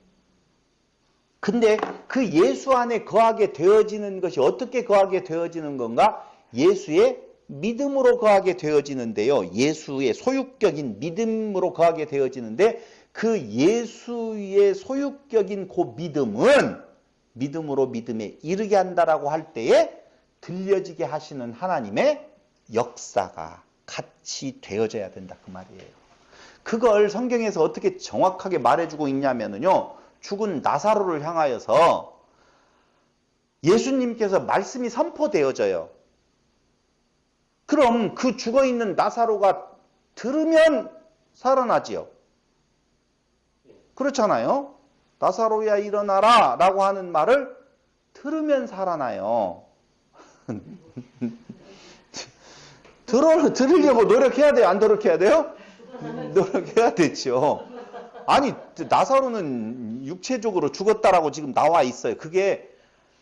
근데 그 예수 안에 거하게 되어지는 것이 어떻게 거하게 되어지는 건가? 예수의 믿음으로 거하게 되어지는데요. 예수의 소유격인 믿음으로 거하게 되어지는데 그 예수의 소유격인 그 믿음은 믿음으로 믿음에 이르게 한다라고 할 때에 들려지게 하시는 하나님의 역사가 같이 되어져야 된다 그 말이에요. 그걸 성경에서 어떻게 정확하게 말해주고 있냐면요. 죽은 나사로를 향하여서 예수님께서 말씀이 선포되어져요. 그럼 그 죽어있는 나사로가 들으면 살아나지요. 그렇잖아요. 나사로야 일어나라 라고 하는 말을 들으면 살아나요. 들으려고 노력해야 돼요? 안 노력해야 돼요? 노력해야 되죠. 아니, 나사로는 육체적으로 죽었다라고 지금 나와 있어요. 그게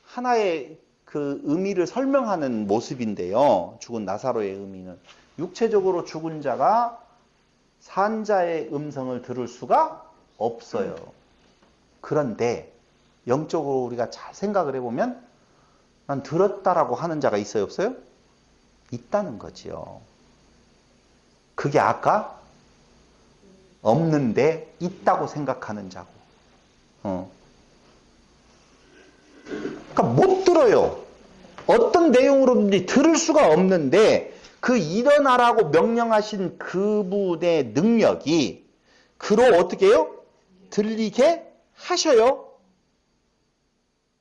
하나의 그 의미를 설명하는 모습인데요. 죽은 나사로의 의미는. 육체적으로 죽은 자가 산자의 음성을 들을 수가 없어요. 그런데 영적으로 우리가 잘 생각을 해보면 난 들었다라고 하는 자가 있어요? 없어요? 있다는 거지요. 그게 아까 없는데 있다고 생각하는 자고. 그러니까 못 들어요. 어떤 내용으로든지 들을 수가 없는데 그 일어나라고 명령하신 그분의 능력이 그로 어떻게 해요? 들리게 하셔요.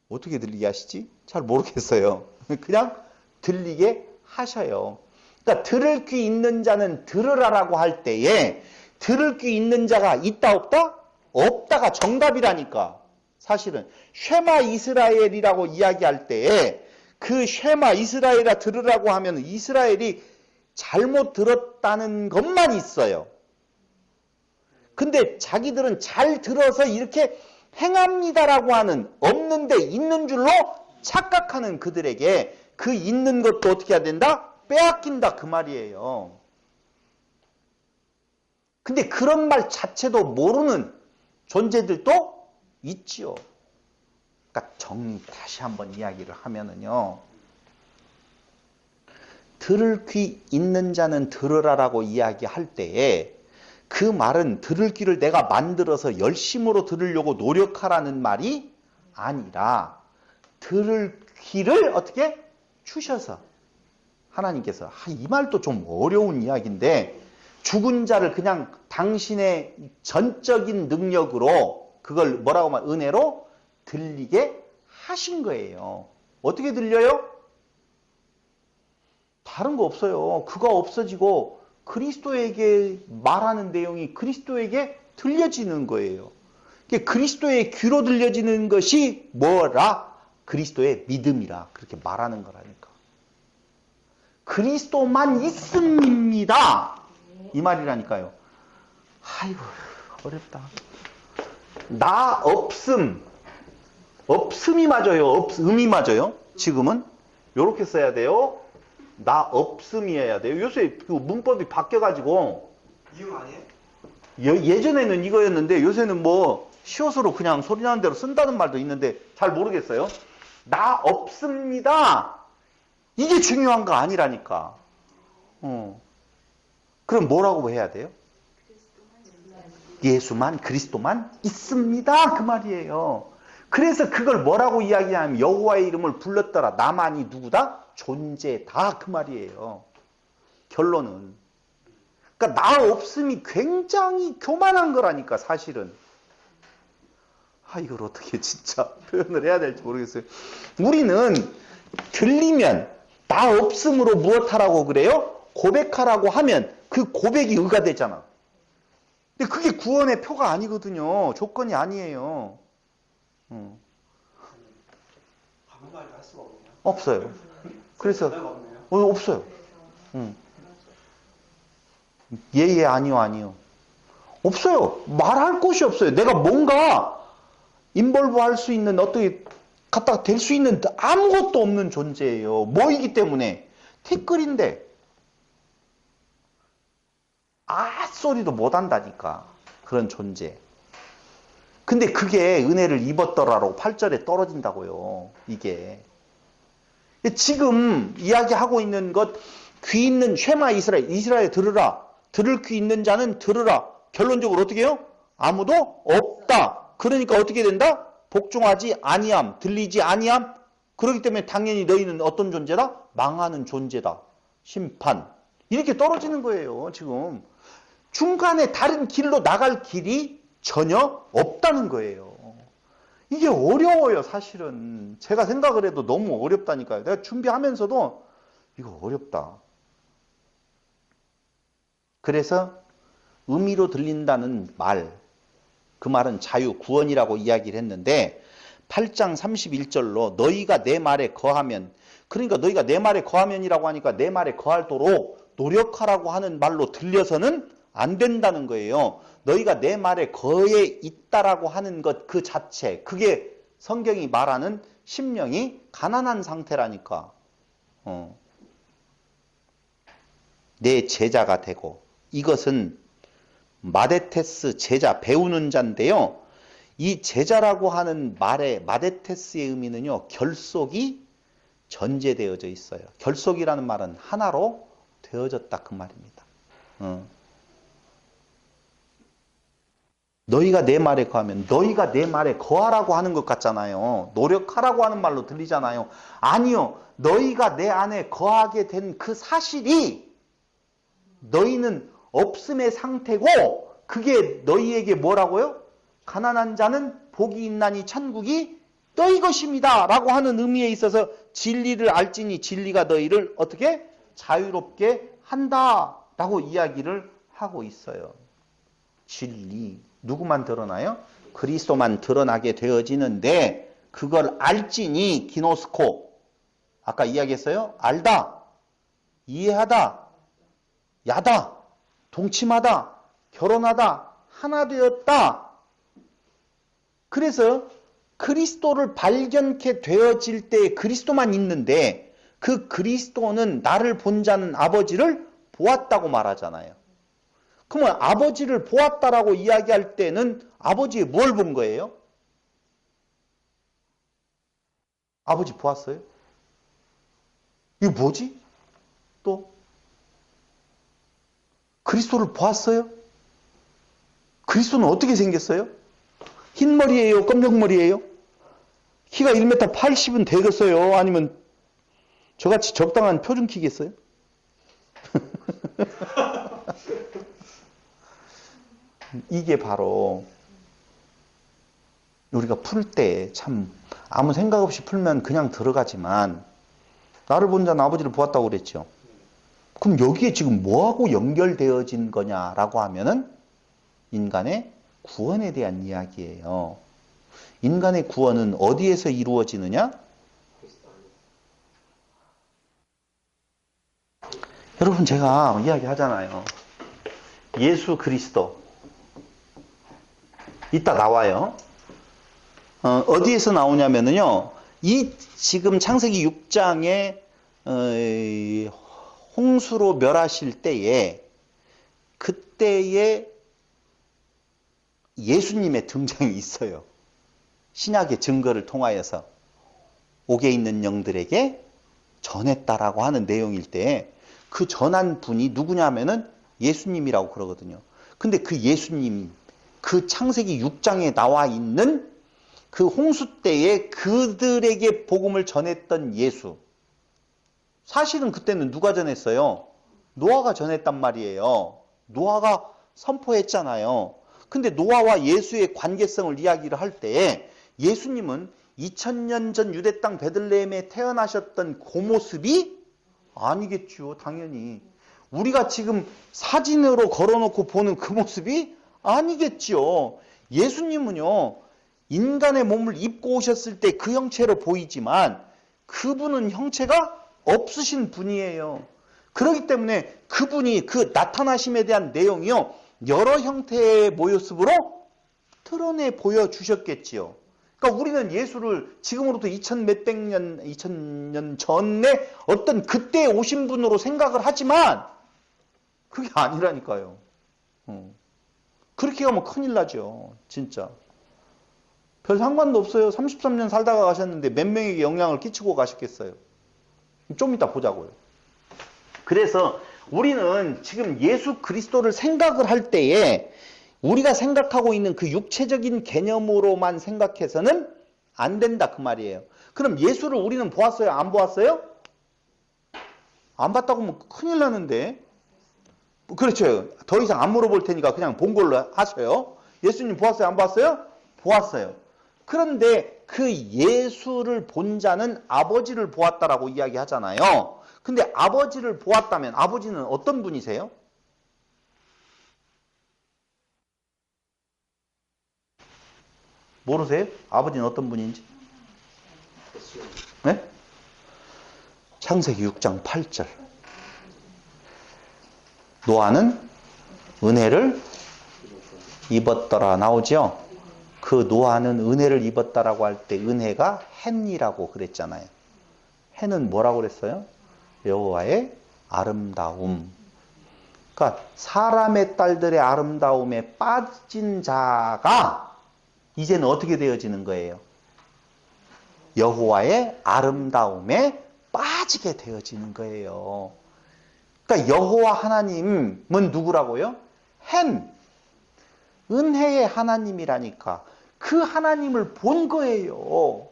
어떻게 들리게 하시지? 잘 모르겠어요. 그냥 들리게 하셔요. 그러니까 들을 귀 있는 자는 들으라라고 할 때에 들을 귀 있는 자가 있다 없다? 없다가 정답이라니까. 사실은 쉐마 이스라엘이라고 이야기할 때에 그 쉐마 이스라엘아 들으라고 하면 이스라엘이 잘못 들었다는 것만 있어요. 근데 자기들은 잘 들어서 이렇게 행합니다라고 하는 없는데 있는 줄로 착각하는 그들에게 그 있는 것도 어떻게 해야 된다? 빼앗긴다 그 말이에요. 근데 그런 말 자체도 모르는 존재들도 있지요. 그러니까 다시 한번 이야기를 하면은요. 들을 귀 있는 자는 들으라라고 이야기할 때에 그 말은 들을 귀를 내가 만들어서 열심으로 들으려고 노력하라는 말이 아니라 들을 귀를 어떻게 주셔서 하나님께서 이 말도 좀 어려운 이야기인데 죽은 자를 그냥 당신의 전적인 능력으로 그걸 뭐라고 말 은혜로 들리게 하신 거예요. 어떻게 들려요? 다른 거 없어요. 그가 없어지고 그리스도에게 말하는 내용이 그리스도에게 들려지는 거예요. 그리스도의 귀로 들려지는 것이 뭐라? 그리스도의 믿음이라 그렇게 말하는 거라니까. 그리스도만 있습니다. 이 말이라니까요. 아이고 어렵다. 나 없음. 없음이 맞아요. 음이 맞아요. 지금은 요렇게 써야 돼요. 나 없음이어야 돼요. 요새 그 문법이 바뀌어가지고
이응 아니에요?
예전에는 이거였는데 요새는 뭐 시옷으로 그냥 소리나는 대로 쓴다는 말도 있는데 잘 모르겠어요. 나 없습니다. 이게 중요한 거 아니라니까. 그럼 뭐라고 해야 돼요? 예수만 그리스도만 있습니다. 그 말이에요. 그래서 그걸 뭐라고 이야기하냐면 여호와의 이름을 불렀더라. 나만이 누구다? 존재다. 그 말이에요. 결론은. 그러니까 나 없음이 굉장히 교만한 거라니까 사실은. 이걸 어떻게 진짜 표현을 해야 될지 모르겠어요. 우리는 들리면 나 없음으로 무엇하라고 그래요? 고백하라고 하면 그 고백이 의가 되잖아. 근데 그게 구원의 표가 아니거든요. 조건이 아니에요.
아무 말도 할 수가 없네요.
없어요. 그래서 없어요. 예, 아니요, 아니요. 없어요. 말할 곳이 없어요. 내가 뭔가 인볼브 할 수 있는 어떻게 갖다가 될 수 있는 아무것도 없는 존재예요. 뭐이기 때문에 티끌인데 소리도 못 한다니까. 그런 존재. 근데 그게 은혜를 입었더라라고 8절에 떨어진다고요. 이게. 지금 이야기하고 있는 것, 귀 있는 쉐마 이스라엘 들으라. 들을 귀 있는 자는 들으라. 결론적으로 어떻게 해요? 아무도 없다. 그러니까 어떻게 된다? 복종하지 아니함, 들리지 아니함. 그렇기 때문에 당연히 너희는 어떤 존재다? 망하는 존재다. 심판. 이렇게 떨어지는 거예요, 지금. 중간에 다른 길로 나갈 길이 전혀 없다는 거예요. 이게 어려워요, 사실은. 제가 생각을 해도 너무 어렵다니까요. 내가 준비하면서도 이거 어렵다. 그래서 의미로 들린다는 말, 그 말은 자유, 구원이라고 이야기를 했는데 8장 31절로 너희가 내 말에 거하면, 그러니까 너희가 내 말에 거하면이라고 하니까 내 말에 거하도록 노력하라고 하는 말로 들려서는 안 된다는 거예요. 너희가 내 말에 거해 있다라고 하는 것 그 자체, 그게 성경이 말하는 심령이 가난한 상태라니까. 내 제자가 되고, 이것은 마데테스 제자, 배우는 자인데요. 이 제자라고 하는 말의 마데테스의 의미는요, 결속이 전제되어져 있어요. 결속이라는 말은 하나로 되어졌다 그 말입니다. 너희가 내 말에 거하면, 너희가 내 말에 거하라고 하는 것 같잖아요. 노력하라고 하는 말로 들리잖아요. 아니요. 너희가 내 안에 거하게 된 그 사실이 너희는 없음의 상태고, 그게 너희에게 뭐라고요? 가난한 자는 복이 있나니 천국이 너희 것입니다 라고 하는 의미에 있어서 진리를 알지니 진리가 너희를 어떻게? 자유롭게 한다 라고 이야기를 하고 있어요. 진리, 누구만 드러나요? 그리스도만 드러나게 되어지는데, 그걸 알지니 기노스코, 아까 이야기했어요. 알다, 이해하다, 야다, 동침하다, 결혼하다, 하나 되었다. 그래서 그리스도를 발견케 되어질 때 그리스도만 있는데, 그 그리스도는 나를 본 자는 아버지를 보았다고 말하잖아요. 그러면 아버지를 보았다라고 이야기할 때는 아버지의 뭘 본 거예요? 아버지 보았어요? 이거 뭐지? 또 그리스도를 보았어요? 그리스도는 어떻게 생겼어요? 흰머리예요? 검정머리예요? 키가 1m 80은 되겠어요? 아니면 저같이 적당한 표준 키겠어요? 이게 바로 우리가 풀 때 참 아무 생각 없이 풀면 그냥 들어가지만, 나를 본 자는 아버지를 보았다고 그랬죠. 그럼 여기에 지금 뭐하고 연결되어진 거냐라고 하면은 인간의 구원에 대한 이야기예요. 인간의 구원은 어디에서 이루어지느냐? 여러분, 제가 이야기 하잖아요. 예수 그리스도. 이따 나와요. 어디에서 나오냐면요. 이 지금 창세기 6장에 홍수로 멸하실 때에, 그때에 예수님의 등장이 있어요. 신약의 증거를 통하여서 옥에 있는 영들에게 전했다라고 하는 내용일 때, 그 전한 분이 누구냐면은 예수님이라고 그러거든요. 근데 그 예수님, 그 창세기 6장에 나와 있는 그 홍수 때에 그들에게 복음을 전했던 예수, 사실은 그때는 누가 전했어요? 노아가 전했단 말이에요. 노아가 선포했잖아요. 근데 노아와 예수의 관계성을 이야기를 할 때, 예수님은 2000년 전 유대 땅 베들레헴에 태어나셨던 그 모습이 아니겠죠. 당연히 우리가 지금 사진으로 걸어놓고 보는 그 모습이 아니겠죠. 예수님은요, 인간의 몸을 입고 오셨을 때 그 형체로 보이지만 그분은 형체가 없으신 분이에요. 그렇기 때문에 그분이 그 나타나심에 대한 내용이요, 여러 형태의 모습으로 드러내 보여주셨겠지요. 그러니까 우리는 예수를 지금으로부터 2000년 전에 어떤 그때 오신 분으로 생각을 하지만 그게 아니라니까요. 그렇게 가면 큰일 나죠. 진짜. 별 상관도 없어요. 33년 살다가 가셨는데 몇 명에게 영향을 끼치고 가셨겠어요. 좀 이따 보자고요. 그래서 우리는 지금 예수 그리스도를 생각을 할 때에 우리가 생각하고 있는 그 육체적인 개념으로만 생각해서는 안 된다 그 말이에요. 그럼 예수를 우리는 보았어요? 안 보았어요? 안 봤다고 하면 큰일 나는데. 그렇죠. 더 이상 안 물어볼 테니까 그냥 본 걸로 하셔요. 예수님 보았어요? 안 보았어요? 보았어요. 그런데 그 예수를 본 자는 아버지를 보았다라고 이야기하잖아요. 근데 아버지를 보았다면 아버지는 어떤 분이세요? 모르세요? 아버지는 어떤 분인지? 네? 창세기 6장 8절. 노아는 은혜를 입었더라 나오죠? 그 노아는 은혜를 입었다라고 할 때 은혜가 헨이라고 그랬잖아요. 헨은 뭐라고 그랬어요? 여호와의 아름다움. 그러니까 사람의 딸들의 아름다움에 빠진 자가 이제는 어떻게 되어지는 거예요? 여호와의 아름다움에 빠지게 되어지는 거예요. 그러니까 여호와 하나님은 누구라고요? 헨. 은혜의 하나님이라니까. 그 하나님을 본 거예요.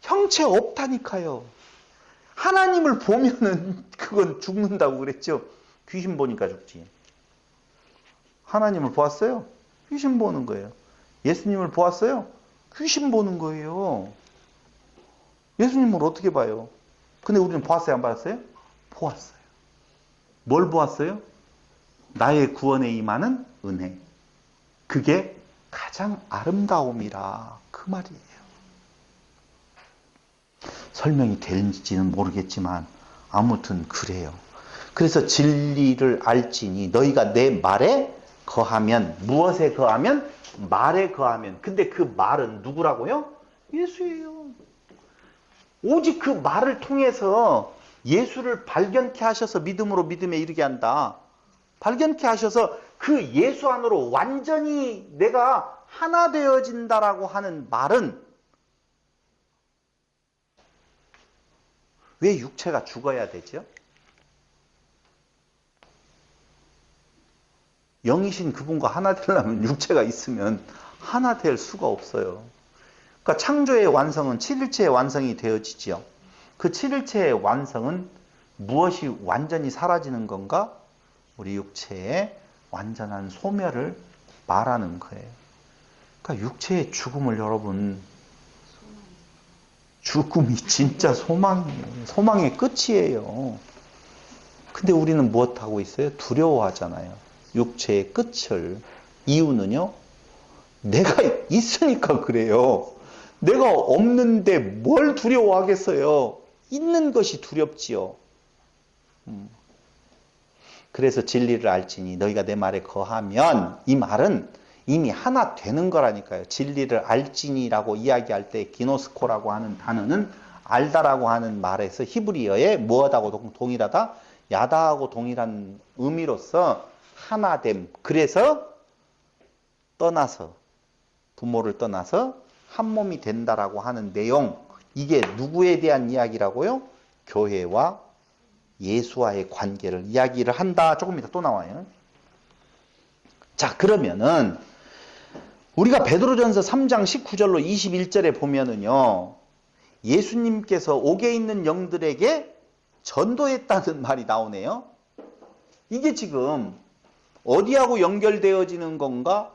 형체 없다니까요. 하나님을 보면은 그건 죽는다고 그랬죠. 귀신 보니까 죽지. 하나님을 보았어요? 귀신 보는 거예요. 예수님을 보았어요? 귀신 보는 거예요. 예수님을 어떻게 봐요? 근데 우리는 보았어요? 안 보았어요? 보았어요. 뭘 보았어요? 나의 구원에 임하는 은혜. 그게 가장 아름다움이라 그 말이에요. 설명이 될지는 모르겠지만 아무튼 그래요. 그래서 진리를 알지니 너희가 내 말에 거하면, 무엇에 거하면? 말에 거하면. 근데 그 말은 누구라고요? 예수예요. 오직 그 말을 통해서 예수를 발견케 하셔서 믿음으로 믿음에 이르게 한다. 발견케 하셔서 그 예수 안으로 완전히 내가 하나 되어진다라고 하는 말은 왜 육체가 죽어야 되죠? 영이신 그분과 하나 되려면 육체가 있으면 하나 될 수가 없어요. 그러니까 창조의 완성은 7일체의 완성이 되어지죠. 그 7일체의 완성은 무엇이 완전히 사라지는 건가? 우리 육체의 완전한 소멸을 말하는 거예요. 그러니까 육체의 죽음을 여러분, 죽음이 진짜 소망이에요. 소망의 끝이에요. 근데 우리는 무엇하고 있어요? 두려워하잖아요. 육체의 끝을. 이유는요? 내가 있으니까 그래요. 내가 없는데 뭘 두려워하겠어요? 있는 것이 두렵지요. 그래서 진리를 알지니 너희가 내 말에 거하면, 이 말은 이미 하나 되는 거라니까요. 진리를 알지니라고 이야기할 때 기노스코라고 하는 단어는 알다라고 하는 말에서 히브리어에 무엇하고 동일하다? 야다하고 동일한 의미로서 하나됨. 그래서 떠나서, 부모를 떠나서 한 몸이 된다라고 하는 내용, 이게 누구에 대한 이야기라고요? 교회와 예수와의 관계를 이야기를 한다. 조금 이따 또 나와요. 자, 그러면은 우리가 베드로전서 3장 19절로 21절에 보면은요, 예수님께서 옥에 있는 영들에게 전도했다는 말이 나오네요. 이게 지금 어디하고 연결되어지는 건가?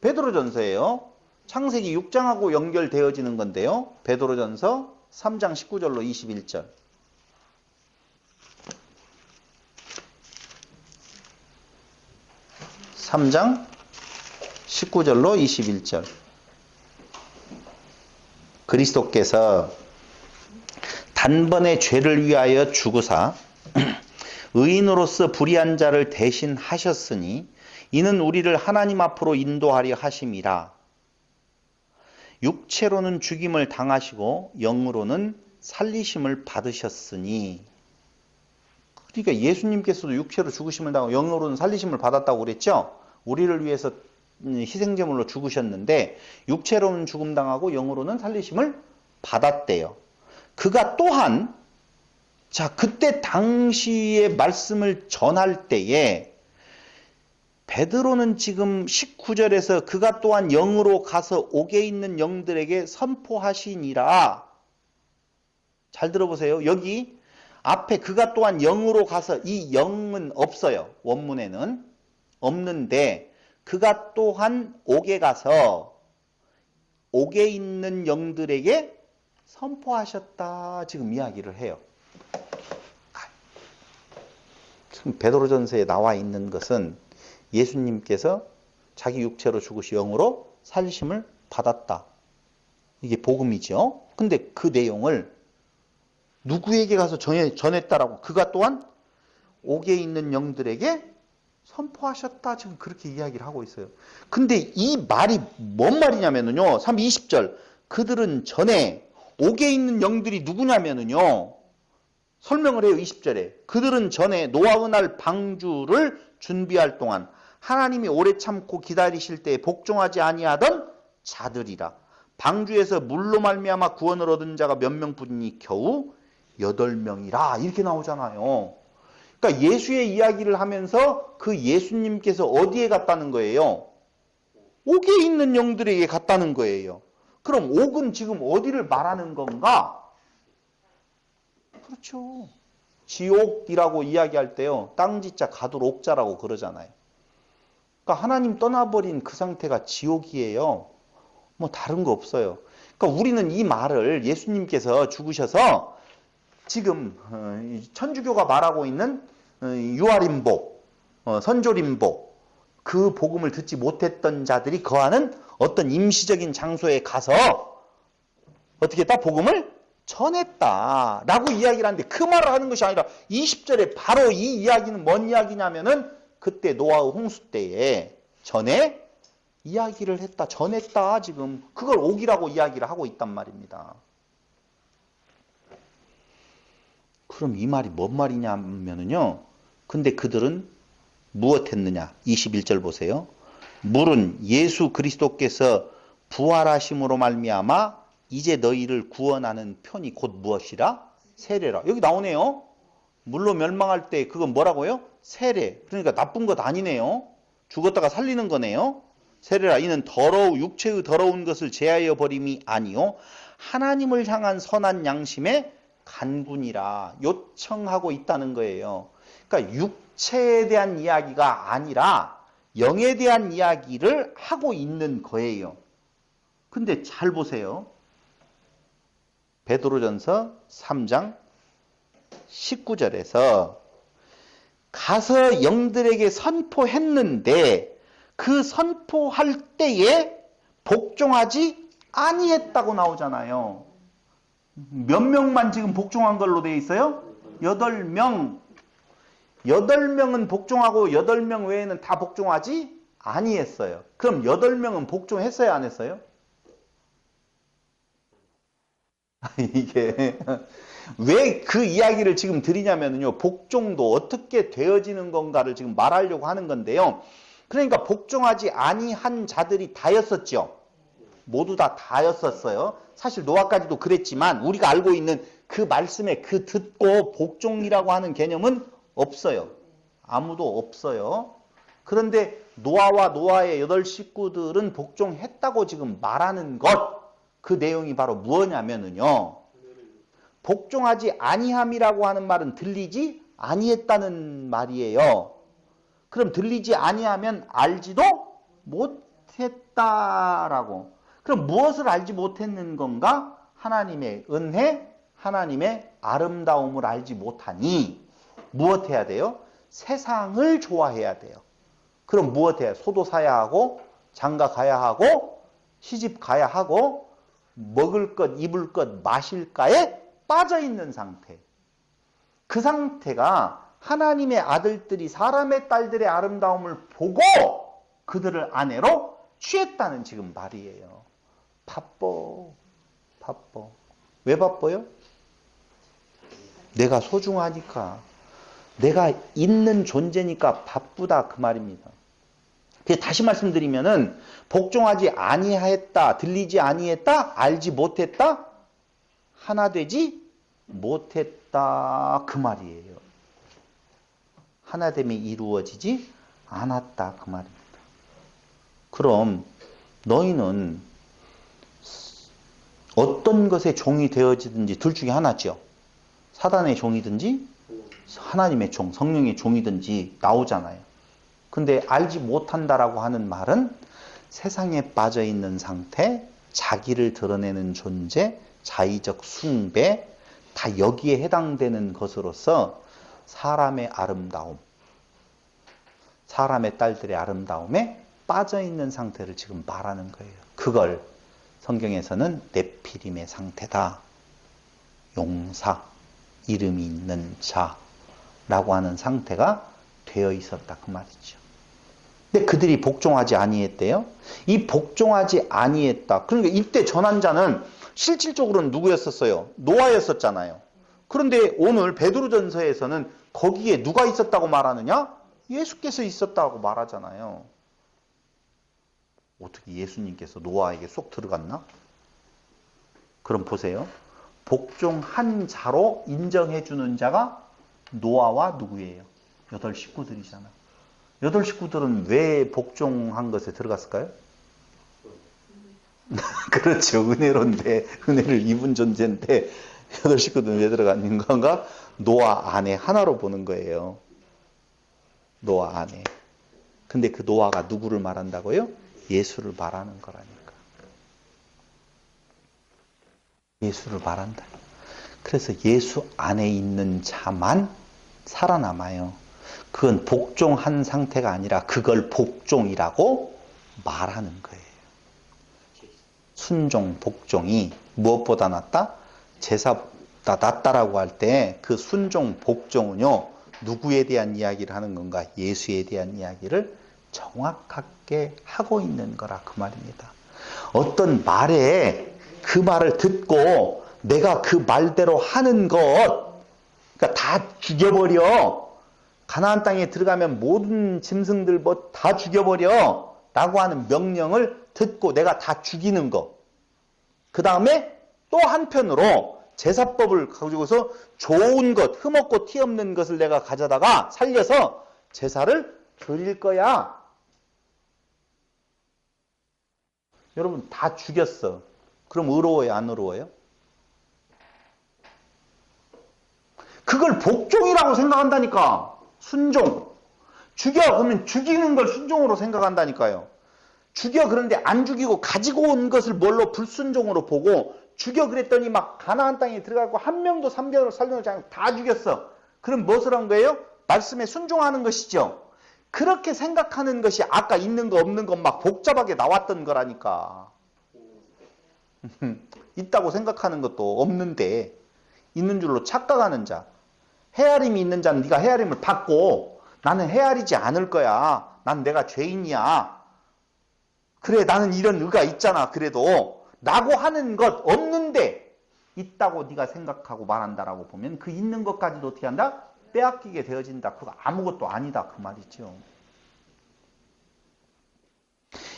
베드로전서예요. 창세기 6장하고 연결되어지는 건데요. 베드로전서 3장 19절로 21절. 3장 19절로 21절. 그리스도께서 단번에 죄를 위하여 죽으사 의인으로서 불의한 자를 대신하셨으니 이는 우리를 하나님 앞으로 인도하려 하심이라. 육체로는 죽임을 당하시고 영으로는 살리심을 받으셨으니. 그러니까 예수님께서도 육체로 죽으심을 당하고 영으로는 살리심을 받았다고 그랬죠. 우리를 위해서 희생제물로 죽으셨는데 육체로는 죽음 당하고 영으로는 살리심을 받았대요. 그가 또한, 자, 그때 당시의 말씀을 전할 때에 베드로는 지금 19절에서 그가 또한 영으로 가서 옥에 있는 영들에게 선포하시니라. 잘 들어보세요. 여기 앞에 그가 또한 영으로 가서, 이 영은 없어요. 원문에는 없는데 그가 또한 옥에 가서 옥에 있는 영들에게 선포하셨다. 지금 이야기를 해요. 베드로전서에 나와 있는 것은 예수님께서 자기 육체로 죽으시 영으로 살리심을 받았다. 이게 복음이죠. 근데 그 내용을 누구에게 가서 전했다라고? 그가 또한 옥에 있는 영들에게 선포하셨다. 지금 그렇게 이야기를 하고 있어요. 근데 이 말이 뭔 말이냐면요. 20절. 그들은 전에 옥에 있는 영들이 누구냐면요. 설명을 해요. 20절에. 그들은 전에 노아의 날 방주를 준비할 동안 하나님이 오래 참고 기다리실 때에 복종하지 아니하던 자들이라. 방주에서 물로 말미암아 구원을 얻은 자가 몇 명뿐이니 겨우 8명이라. 이렇게 나오잖아요. 그러니까 예수의 이야기를 하면서 그 예수님께서 어디에 갔다는 거예요? 옥에 있는 영들에게 갔다는 거예요. 그럼 옥은 지금 어디를 말하는 건가? 그렇죠. 지옥이라고 이야기할 때요. 땅지자 가둘 옥자라고 그러잖아요. 그러니까 하나님 떠나버린 그 상태가 지옥이에요. 뭐 다른 거 없어요. 그러니까 우리는 이 말을 예수님께서 죽으셔서 지금 천주교가 말하고 있는 유아림복, 선조림복, 그 복음을 듣지 못했던 자들이 거하는 어떤 임시적인 장소에 가서 어떻게 했다? 복음을 전했다라고 이야기를 하는데 그 말을 하는 것이 아니라 20절에 바로 이 이야기는 뭔 이야기냐면은 그때 노아의 홍수 때에 전에 이야기를 했다, 전했다. 지금 그걸 옥이라고 이야기를 하고 있단 말입니다. 그럼 이 말이 뭔 말이냐면은요. 근데 그들은 무엇했느냐? 21절 보세요. 물은 예수 그리스도께서 부활하심으로 말미암아 이제 너희를 구원하는 편이 곧 무엇이라? 세례라. 여기 나오네요. 물로 멸망할 때 그건 뭐라고요? 세례. 그러니까 나쁜 것 아니네요. 죽었다가 살리는 거네요. 세례라. 이는 육체의 더러운 것을 제하여 버림이 아니요 하나님을 향한 선한 양심의 간군이라 요청하고 있다는 거예요. 그러니까 육체에 대한 이야기가 아니라 영에 대한 이야기를 하고 있는 거예요. 근데 잘 보세요. 베드로전서 3장 19절에서 가서 영들에게 선포했는데 그 선포할 때에 복종하지 아니했다고 나오잖아요. 몇 명만 지금 복종한 걸로 되어 있어요? 8명. 8명은 복종하고 8명 외에는 다 복종하지 아니했어요. 그럼 8명은 복종했어요? 안 했어요? 이게 왜 그 이야기를 지금 드리냐면요. 복종도 어떻게 되어지는 건가를 지금 말하려고 하는 건데요. 그러니까 복종하지 아니한 자들이 다였었죠. 모두 다였었어요. 사실 노아까지도 그랬지만 우리가 알고 있는 그 말씀에 그 듣고 복종이라고 하는 개념은 없어요. 아무도 없어요. 그런데 노아와 노아의 8 식구들은 복종했다고 지금 말하는 것, 그 내용이 바로 무엇냐면요. 복종하지 아니함이라고 하는 말은 들리지 아니했다는 말이에요. 그럼 들리지 아니하면 알지도 못했다라고. 그럼 무엇을 알지 못했는 건가? 하나님의 은혜, 하나님의 아름다움을 알지 못하니 무엇 해야 돼요? 세상을 좋아해야 돼요. 그럼 무엇 해야? 소도 사야 하고 장가 가야 하고 시집 가야 하고 먹을 것, 입을 것, 마실까에 빠져있는 상태. 그 상태가 하나님의 아들들이 사람의 딸들의 아름다움을 보고 그들을 아내로 취했다는 지금 말이에요. 바빠. 왜 바빠요? 내가 소중하니까. 내가 있는 존재니까 바쁘다 그 말입니다. 다시 말씀드리면은 복종하지 아니하였다, 들리지 아니했다, 알지 못했다, 하나 되지 못했다 그 말이에요. 하나됨이 이루어지지 않았다 그 말입니다. 그럼 너희는 어떤 것에 종이 되어지든지 둘 중에 하나죠. 사단의 종이든지 하나님의 종, 성령의 종이든지 나오잖아요. 근데 알지 못한다라고 하는 말은 세상에 빠져있는 상태, 자기를 드러내는 존재, 자의적 숭배, 다 여기에 해당되는 것으로서 사람의 아름다움, 사람의 딸들의 아름다움에 빠져있는 상태를 지금 말하는 거예요. 그걸 성경에서는 네피림의 상태다. 용사, 이름이 있는 자라고 하는 상태가 되어 있었다 그 말이죠. 근데 그들이 복종하지 아니했대요. 이 복종하지 아니했다. 그러니까 이때 전환자는 실질적으로는 누구였었어요? 노아였었잖아요. 그런데 오늘 베드로전서에서는 거기에 누가 있었다고 말하느냐? 예수께서 있었다고 말하잖아요. 어떻게 예수님께서 노아에게 쏙 들어갔나? 그럼 보세요. 복종한 자로 인정해주는 자가 노아와 누구예요? 8 식구들이잖아. 8 식구들은 왜 복종한 것에 들어갔을까요? 그렇죠. 은혜로인데, 은혜를 입은 존재인데 8 식구들은 왜 들어가는 건가? 노아 아내 하나로 보는 거예요. 노아 아내. 근데 그 노아가 누구를 말한다고요? 예수를 말하는 거라니까. 예수를 말한다. 그래서 예수 안에 있는 자만 살아남아요. 그건 복종한 상태가 아니라 그걸 복종이라고 말하는 거예요. 순종, 복종이 무엇보다 낫다? 제사보다 낫다라고 할 때 그 순종, 복종은요, 누구에 대한 이야기를 하는 건가? 예수에 대한 이야기를 정확하게 하고 있는 거라 그 말입니다. 어떤 말에 그 말을 듣고 내가 그 말대로 하는 것, 그러니까 다 죽여버려. 가나안 땅에 들어가면 모든 짐승들 뭐 다 죽여버려. 라고 하는 명령을 듣고 내가 다 죽이는 거. 그 다음에 또 한편으로 제사법을 가지고서 좋은 것, 흠없고 티 없는 것을 내가 가져다가 살려서 제사를 드릴 거야. 여러분 다 죽였어. 그럼 의로워요, 안 의로워요? 그걸 복종이라고 생각한다니까. 순종. 죽여 그러면 죽이는 걸 순종으로 생각한다니까요. 죽여 그런데 안 죽이고 가지고 온 것을 뭘로 불순종으로 보고 죽여 그랬더니 막 가나안 땅에 들어가고 한 명도 살려놓지 않고 다 죽였어. 그럼 무엇을 한 거예요? 말씀에 순종하는 것이죠. 그렇게 생각하는 것이 아까 있는 거 없는 것 막 복잡하게 나왔던 거라니까. 있다고 생각하는 것도 없는데 있는 줄로 착각하는 자. 헤아림이 있는 자는 네가 헤아림을 받고 나는 헤아리지 않을 거야. 난 내가 죄인이야. 그래 나는 이런 의가 있잖아. 그래도 라고 하는 것 없는데 있다고 네가 생각하고 말한다라고 보면 그 있는 것까지도 어떻게 한다? 빼앗기게 되어진다. 그거 아무것도 아니다. 그 말이죠.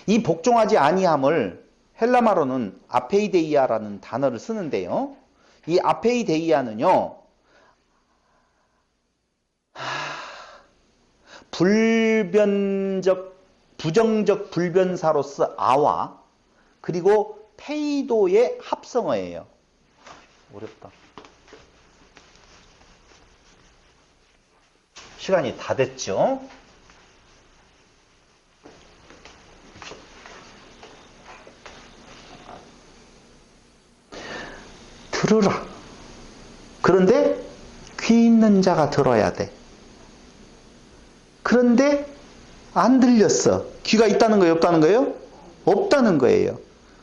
이 복종하지 아니함을 헬라말로는 아페이데이아라는 단어를 쓰는데요. 이 아페이데이아는요. 부정적 불변사로서 아와 그리고 페이도의 합성어예요. 어렵다. 시간이 다 됐죠? 들으라. 그런데 귀 있는 자가 들어야 돼. 그런데 안 들렸어. 귀가 있다는 거예요? 없다는 거예요? 없다는 거예요.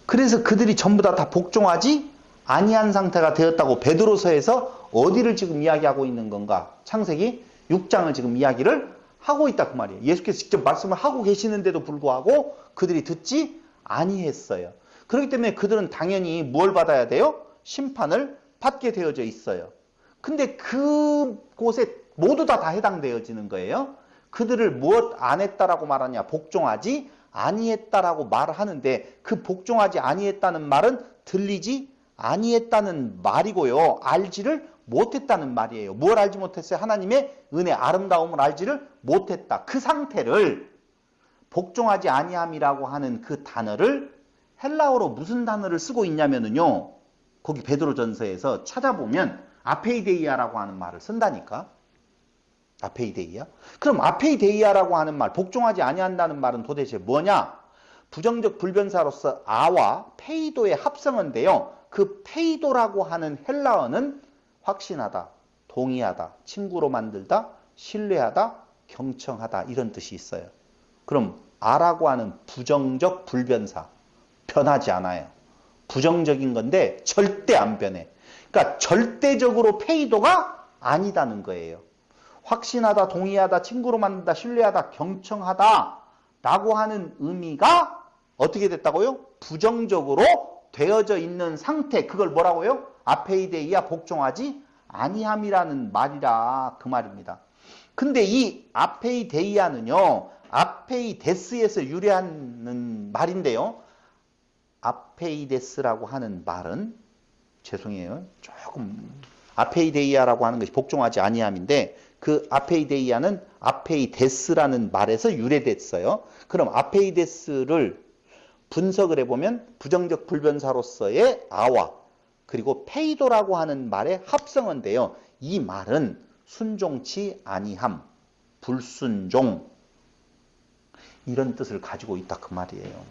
그래서 그들이 전부 다 복종하지 아니한 상태가 되었다고 베드로서에서 어디를 지금 이야기하고 있는 건가? 창세기 6장을 지금 이야기를 하고 있다 그 말이에요. 예수께서 직접 말씀을 하고 계시는데도 불구하고 그들이 듣지 아니했어요. 그렇기 때문에 그들은 당연히 뭘 받아야 돼요? 심판을 받게 되어져 있어요. 근데 그곳에 모두 다 해당되어지는 거예요. 그들을 무엇 안 했다라고 말하냐? 복종하지 아니했다라고 말을 하는데 그 복종하지 아니했다는 말은 들리지 아니했다는 말이고요. 알지를 못했다는 말이에요. 뭘 알지 못했어요? 하나님의 은혜, 아름다움을 알지를 못했다. 그 상태를 복종하지 아니함이라고 하는 그 단어를 헬라어로 무슨 단어를 쓰고 있냐면요. 거기 베드로전서에서 찾아보면 아페이데이아라고 하는 말을 쓴다니까. 아페이데이아? 그럼 아페이데이아라고 하는 말, 복종하지 아니한다는 말은 도대체 뭐냐? 부정적 불변사로서 아와 페이도의 합성어인데요. 그 페이도라고 하는 헬라어는 확신하다, 동의하다, 친구로 만들다, 신뢰하다, 경청하다 이런 뜻이 있어요. 그럼 아라고 하는 부정적 불변사, 변하지 않아요. 부정적인 건데 절대 안 변해. 그러니까 절대적으로 페이도가 아니다는 거예요. 확신하다, 동의하다, 친구로 만든다, 신뢰하다, 경청하다 라고 하는 의미가 어떻게 됐다고요? 부정적으로 되어져 있는 상태, 그걸 뭐라고요? 아페이데이아, 복종하지 아니함이라는 말이라 그 말입니다. 근데 이 아페이데이아는요, 아페이데스에서 유래하는 말인데요. 아페이데스라고 하는 말은, 죄송해요, 조금 아페이데이아라고 하는 것이 복종하지 아니함인데, 그 아페이데이아는 아페이데스라는 말에서 유래됐어요. 그럼 아페이데스를 분석을 해보면 부정적 불변사로서의 아와 그리고 페이도라고 하는 말의 합성어인데요. 이 말은 순종치 아니함, 불순종 이런 뜻을 가지고 있다 그 말이에요.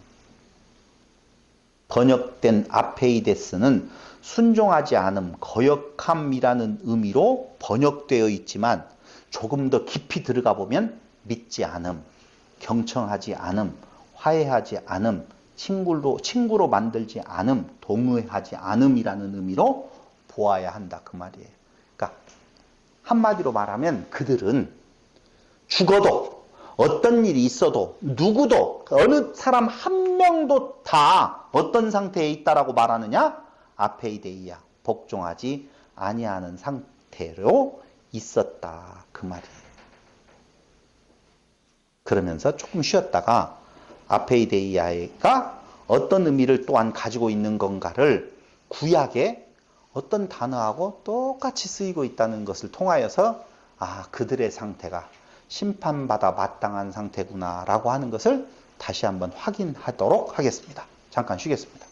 번역된 아페이데스는 순종하지 않음, 거역함이라는 의미로 번역되어 있지만 조금 더 깊이 들어가 보면 믿지 않음, 경청하지 않음, 화해하지 않음, 친구로 만들지 않음, 동의하지 않음이라는 의미로 보아야 한다 그 말이에요. 그러니까 한마디로 말하면 그들은 죽어도 어떤 일이 있어도 누구도 어느 사람 한 명도 다 어떤 상태에 있다라고 말하느냐? 아페이데이아, 복종하지 아니하는 상태로 있었다 그 말이에요. 그러면서 조금 쉬었다가 아페이데이아가 어떤 의미를 또한 가지고 있는 건가를 구약에 어떤 단어하고 똑같이 쓰이고 있다는 것을 통하여서 아, 그들의 상태가 심판받아 마땅한 상태구나 라고 하는 것을 다시 한번 확인하도록 하겠습니다. 잠깐 쉬겠습니다.